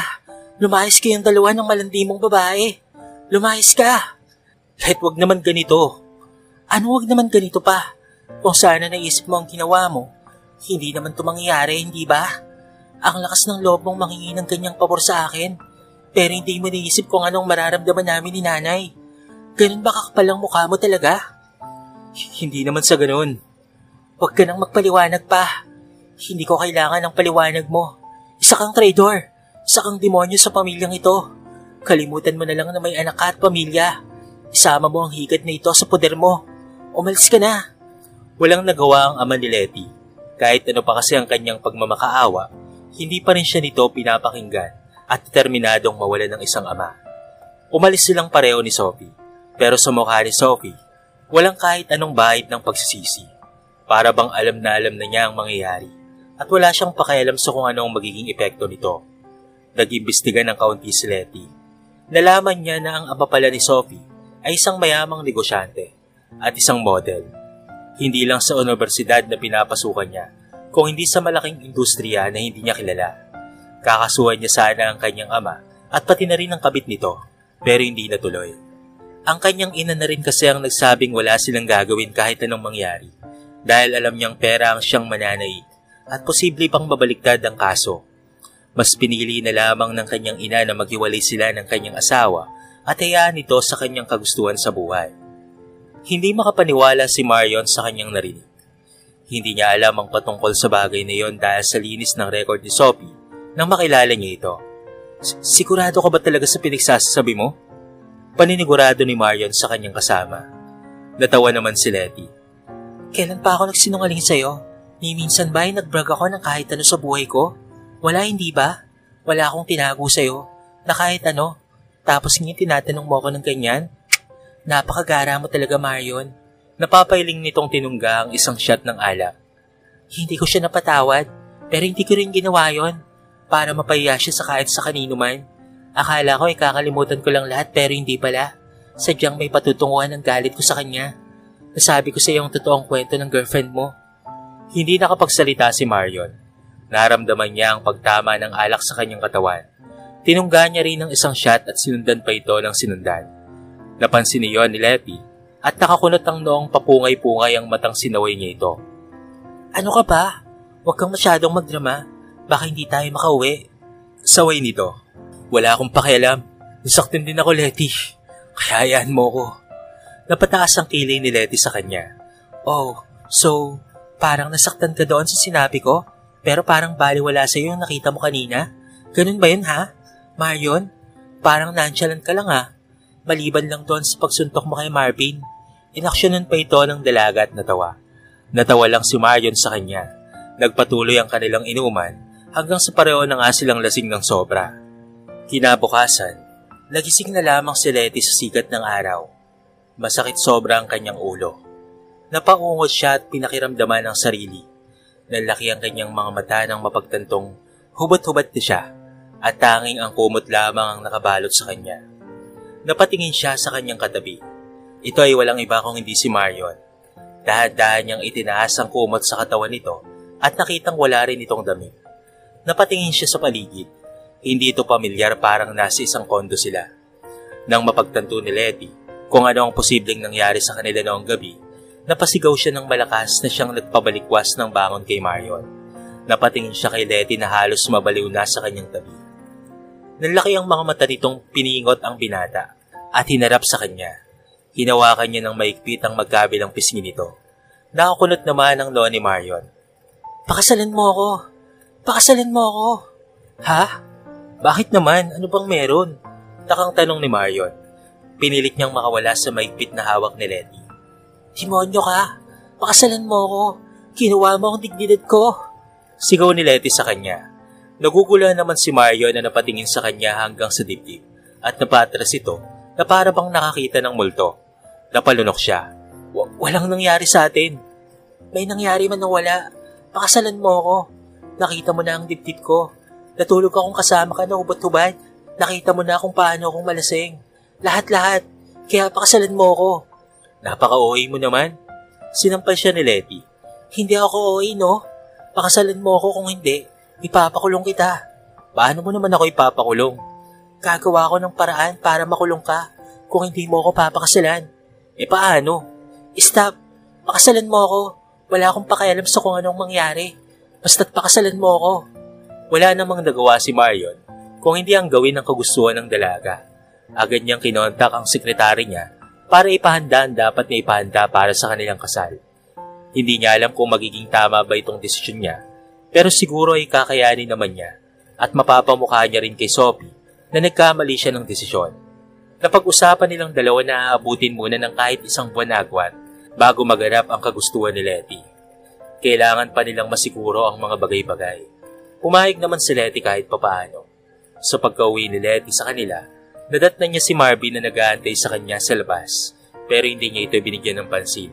Lumayas kayong dalawa ng malandi mong babae. Lumayas ka." "Let, wag naman ganito." "Ano wag naman ganito pa? Kung sana naisip mo ang ginawa mo, hindi naman ito mangyayari, hindi ba? Ang lakas ng loob mong manghingi ng ganyang pabor sa akin, pero hindi mo naisip kung anong mararamdaman namin ni nanay. Ganun ba kakapal ang mukha mo talaga?" "Hindi naman sa ganun." "Huwag ka nang magpaliwanag pa. Hindi ko kailangan ng paliwanag mo. Isa kang traidor. Isa kang demonyo sa pamilyang ito. Kalimutan mo na lang na may anak ka at pamilya. Isama mo ang higad na ito sa poder mo. Umalis ka na." Walang nagawa ang ama ni Letty. Kahit ano pa kasi ang kanyang pagmamakaawa, hindi pa rin siya nito pinapakinggan at determinadong mawalan ng isang ama. Umalis silang pareho ni Sophie. Pero sa mukha ni Sophie, walang kahit anong bahid ng pagsisisi. Para bang alam na niya ang mangyayari at wala siyang pakialam sa kung ano ang magiging epekto nito. Nag-imbestiga ng kaunti si Letty. Nalaman niya na ang ama pala ni Sophie ay isang mayamang negosyante at isang model. Hindi lang sa universidad na pinapasukan niya, kung hindi sa malaking industriya na hindi niya kilala. Kakasuhan niya sana ang kanyang ama at pati na rin ang kabit nito, pero hindi natuloy. Ang kanyang ina na rin kasi ang nagsabing wala silang gagawin kahit anong mangyari. Dahil alam niyang pera ang siyang mananaig at posible pang babaliktad ang kaso. Mas pinili na lamang ng kanyang ina na maghiwalay sila ng kanyang asawa at hayaan ito sa kanyang kagustuhan sa buhay. Hindi makapaniwala si Marion sa kanyang narinig. Hindi niya alam ang patungkol sa bagay na yon dahil sa linis ng record ni Sophie nang makilala niya ito. "Sigurado ka ba talaga sa pinagsasabi mo?" Paninigurado ni Marion sa kanyang kasama. Natawa naman si Letty. "Kailan pa ako nagsinungaling sa'yo? Ni minsan ba ay nag-brag ako ng kahit ano sa buhay ko? Wala, hindi ba? Wala akong tinago sa'yo na kahit ano. Tapos ngayon tinatanong mo ako ng ganyan? Napakagara mo talaga, Marion." Napapailing nitong tinungga ang isang shot ng alak. "Hindi ko siya napatawad, pero hindi ko rin ginawa yon para mapahiya siya sa kahit sa kanino man. Akala ko ay kakalimutan ko lang lahat pero hindi pala. Sadyang may patutunguhan ng galit ko sa kanya. Nasabi ko sa iyo ang totoong kwento ng girlfriend mo." Hindi nakapagsalita si Marion. Naramdaman niya ang pagtama ng alak sa kanyang katawan. Tinungga niya rin ng isang shot at sinundan pa ito ng sinundan. Napansin niyon ni Letty at nakakunot ang noong papungay-pungay ang matang sinaway niya ito. "Ano ka ba? Huwag kang masyadong magdrama. Baka hindi tayo makauwi." Saway nito. "Wala akong pakialam. Nasaktan din ako, Letty. Kaya hayaan mo ko." Napataas ang kilay ni Letty sa kanya. "Oh, so parang nasaktan ka doon sa sinabi ko? Pero parang baliwala sa iyo yung nakita mo kanina? Ganun ba yun, ha? Marion, parang nonchalant ka lang, ha? Maliban lang doon sa pagsuntok mo kay Marvin." Inaksyonan pa ito ng dalaga at natawa. Natawa lang si Marion sa kanya. Nagpatuloy ang kanilang inuman hanggang sa pareho na nga silang lasing ng sobra. Kinabukasan, nagising na lamang si Letty sa sikat ng araw. Masakit sobra ang kanyang ulo. Napaungod siya at pinakiramdaman ang sarili. Nanlaki ang kanyang mga mata ng mapagtantong hubot-hubad na siya at tanging ang kumot lamang ang nakabalot sa kanya. Napatingin siya sa kanyang katabi. Ito ay walang iba kung hindi si Marion. Dahan-dahan niyang itinaas ang kumot sa katawan nito at nakitang wala rin itong dami. Napatingin siya sa paligid. Hindi ito pamilyar, parang nasa isang kondo sila. Nang mapagtanto ni Letty kung ano ang posibleng nangyari sa kanila noong gabi, napasigaw siya ng malakas na siyang nagpabalikwas ng bangon kay Marion. Napatingin siya kay Letty na halos mabaliw na sa kanyang tabi. Nanlaki ang mga mata nitong piningot ang binata at hinarap sa kanya. Hinawakan niya ng maigpit ang magkabilang pisngi nito. Nakakunot naman ang noo ni Marion. Pakasalan mo ako! Pakasalan mo ako! Ha? Bakit naman? Ano bang meron? Takang tanong ni Marion. Pinilit niyang makawala sa maigpit na hawak ni Letty. Demonyo ka! Pakasalan mo ako! Kinuha mo ang dignidad ko! Sigaw ni Letty sa kanya. Nagugulan naman si Marion na napatingin sa kanya hanggang sa dibdib at napatras ito na para bang nakakita ng multo. Napalunok siya. Walang nangyari sa atin. May nangyari man na wala. Pakasalan mo ako. Nakita mo na ang dibdib ko. Natulog akong kasama ka na hubad-hubad. Nakita mo na kung paano akong malasing. Lahat-lahat. Kaya pakasalan mo ako. Napaka-OA mo naman. Sinampal siya ni Letty. Hindi ako OA, no? Pakasalan mo ako, kung hindi, ipapakulong kita. Paano mo naman ako ipapakulong? Gagawa ko ng paraan para makulong ka kung hindi mo ako papakasalan. Paano? Stop! Pakasalan mo ako. Wala akong pakialam sa kung anong mangyari. Basta't pakasalan mo ako. Wala namang nagawa si Marion kung hindi ang gawin ng kagustuhan ng dalaga. Agad niyang kinontak ang sekretary niya para ipahanda ang dapat na ipahanda para sa kanilang kasal. Hindi niya alam kung magiging tama ba itong desisyon niya, pero siguro ay kakayanin naman niya at mapapamukha niya rin kay Sophie na nagkamali siya ng desisyon. Napag-usapan nilang dalawa na aabutin muna ng kahit isang buwan na agwat bago maganap ang kagustuhan ni Letty. Kailangan pa nilang masiguro ang mga bagay-bagay. Pumayag naman si Letty kahit papaano. Sa pagka-uwi ni Letty sa kanila, nadatnan niya si Marvin na nag-aantay sa kanya sa labas, pero hindi niya ito binigyan ng pansin.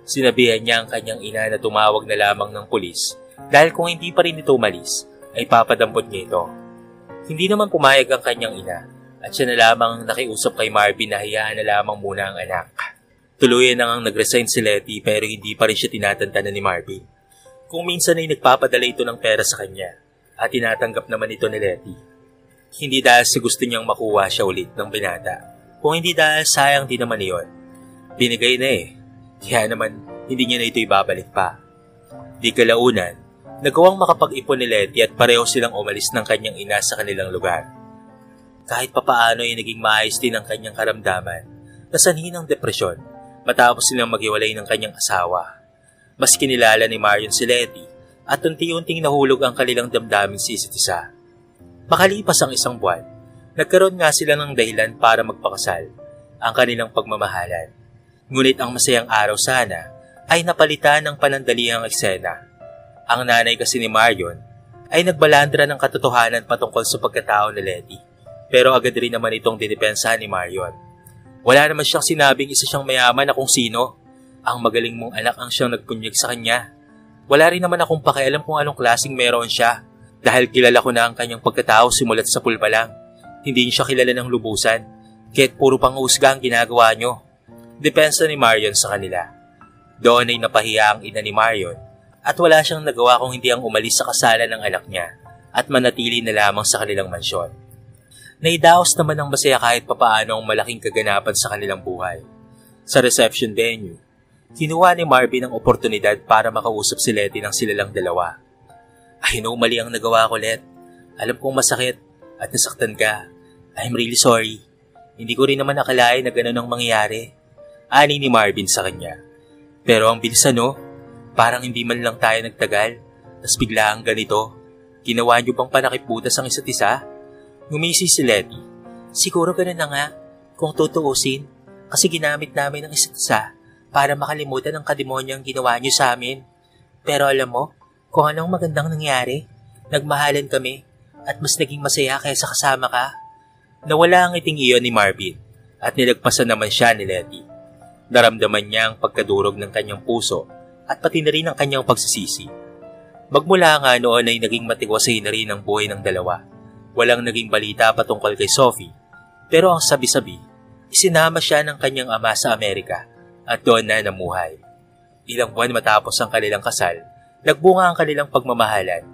Sinabihan niya ang kanyang ina na tumawag na lamang ng pulis dahil kung hindi pa rin ito umalis, ay papadampot niya ito. Hindi naman pumayag ang kanyang ina at siya na lamang ang nakiusap kay Marvin na hayaan na lamang muna ang anak. Tuluyan na ngang nag-resign si Letty pero hindi pa rin siya tinatantanan ni Marvin. Kung minsan ay nagpapadala ito ng pera sa kanya at tinatanggap naman ito ni Letty. Hindi dahil sa gusto niyang makuha siya ulit ng binata, kung hindi dahil sayang din naman iyon. Binigay na kaya naman hindi niya na ito ibabalik pa. Di kalaunan, nagawang makapag-ipon ni Letty at pareho silang umalis ng kanyang ina sa kanilang lugar. Kahit papaano ay naging maayos din ang kanyang karamdaman, nasanhi ng depresyon matapos silang maghiwalay ng kanyang asawa. Mas kinilala ni Marion si Letty at unti-unting nahulog ang kanilang damdamin sa isa't isa. Makalipas ang isang buwan, nagkaroon nga sila ng dahilan para magpakasal, ang kanilang pagmamahalan. Ngunit ang masayang araw sana ay napalitan ng panandaliang eksena. Ang nanay kasi ni Marion ay nagbalandra ng katotohanan patungkol sa pagkatao ni Letty, pero agad rin naman itong dinepensahan ni Marion. Wala naman siyang sinabing isa siyang mayaman na kung sino. Ang magaling mong anak ang siyang nagpunyag sa kanya. Wala rin naman akong pakialam kung anong klaseng meron siya, dahil kilala ko na ang kanyang pagkatao simulat sa pulpa lang. Hindi siya kilala ng lubusan, kaya't puro panghusga ang ginagawa niyo. Depensa ni Marion sa kanila. Doon ay napahiya ang ina ni Marion at wala siyang nagawa kung hindi ang umalis sa kasalan ng anak niya at manatili na lamang sa kanilang mansyon. Naidaos naman ng masaya kahit papaano ang malaking kaganapan sa kanilang buhay. Sa reception venue, kinuha ni Marvin ang oportunidad para makausap si Letty ng sila lang dalawa. Ay no, mali ang nagawa ko, Let. Alam kong masakit at nasaktan ka. I'm really sorry. Hindi ko rin naman akalain na ganun ang mangyayari. Ani ni Marvin sa kanya. Pero ang bilis parang hindi man lang tayo nagtagal, tas bigla ang ganito. Ginawa niyo bang panakiputas ang isa't isa? Ngumisi si Letty. Siguro ganun na nga, kung tutuusin, kasi ginamit namin ang isa't isa para makalimutan ang kademonyang ginawa niyo sa amin. Pero alam mo, kung anong magandang nangyari, nagmahalan kami at mas naging masaya kaysa kasama ka. Nawala ang iting iyon ni Marvin at nilagpasan naman siya ni Letty. Naramdaman niya ang pagkadurog ng kanyang puso at pati na rin ang kanyang pagsisisi. Magmula nga noon ay naging matiwasay na rin ang buhay ng dalawa. Walang naging balita patungkol kay Sophie, pero ang sabi-sabi, isinama siya ng kanyang ama sa Amerika at doon na namuhay. Ilang buwan matapos ang kanilang kasal, nagbunga ang kanilang pagmamahalan.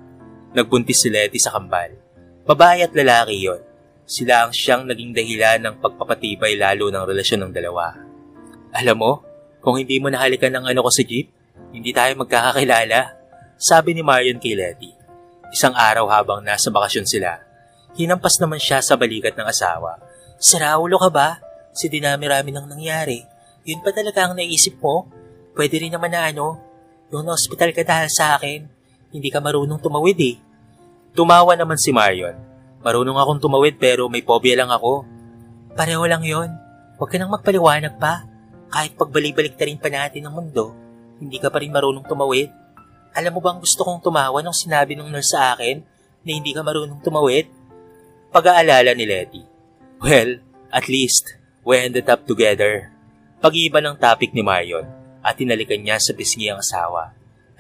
Nagbuntis si Letty sa kambal. Babae at lalaki yon. Sila ang siyang naging dahilan ng pagpapatibay lalo ng relasyon ng dalawa. Alam mo, kung hindi mo nahalikan ng ano ko sa jeep, hindi tayo magkakakilala, sabi ni Marion kay Letty. Isang araw habang nasa bakasyon sila, hinampas naman siya sa balikat ng asawa. Saraulo ka ba? Si dinami-rami nang nangyari. Yun pa talaga ang naisip mo? Pwede rin naman na yung hospital ka dahil sa akin. Hindi ka marunong tumawid eh. Tumawa naman si Marion. Marunong akong tumawid pero may phobia lang ako. Pareho lang yon. Huwag ka nang magpaliwanag pa. Kahit pagbalik-balik na rin pa natin ang mundo, hindi ka pa rin marunong tumawid. Alam mo bang gusto kong tumawa nung sinabi ng nurse sa akin na hindi ka marunong tumawid? Pag-aalala ni Letty. Well, at least, we ended up together. Pag-iiba ng topic ni Marion at tinalikan niya sa pisngi ang asawa.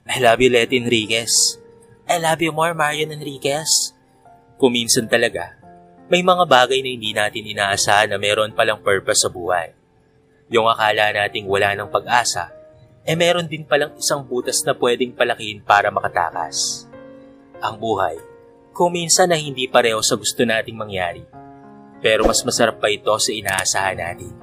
I love you, Letty Enriquez. I love you more, Marion Enriquez. Kuminsan talaga, may mga bagay na hindi natin inaasahan na meron palang purpose sa buhay. Yung akala nating wala ng pag-asa, meron din palang isang butas na pwedeng palakihin para makatakas. Ang buhay, kuminsan na hindi pareho sa gusto nating mangyari. Pero mas masarap pa ito sa inaasahan natin.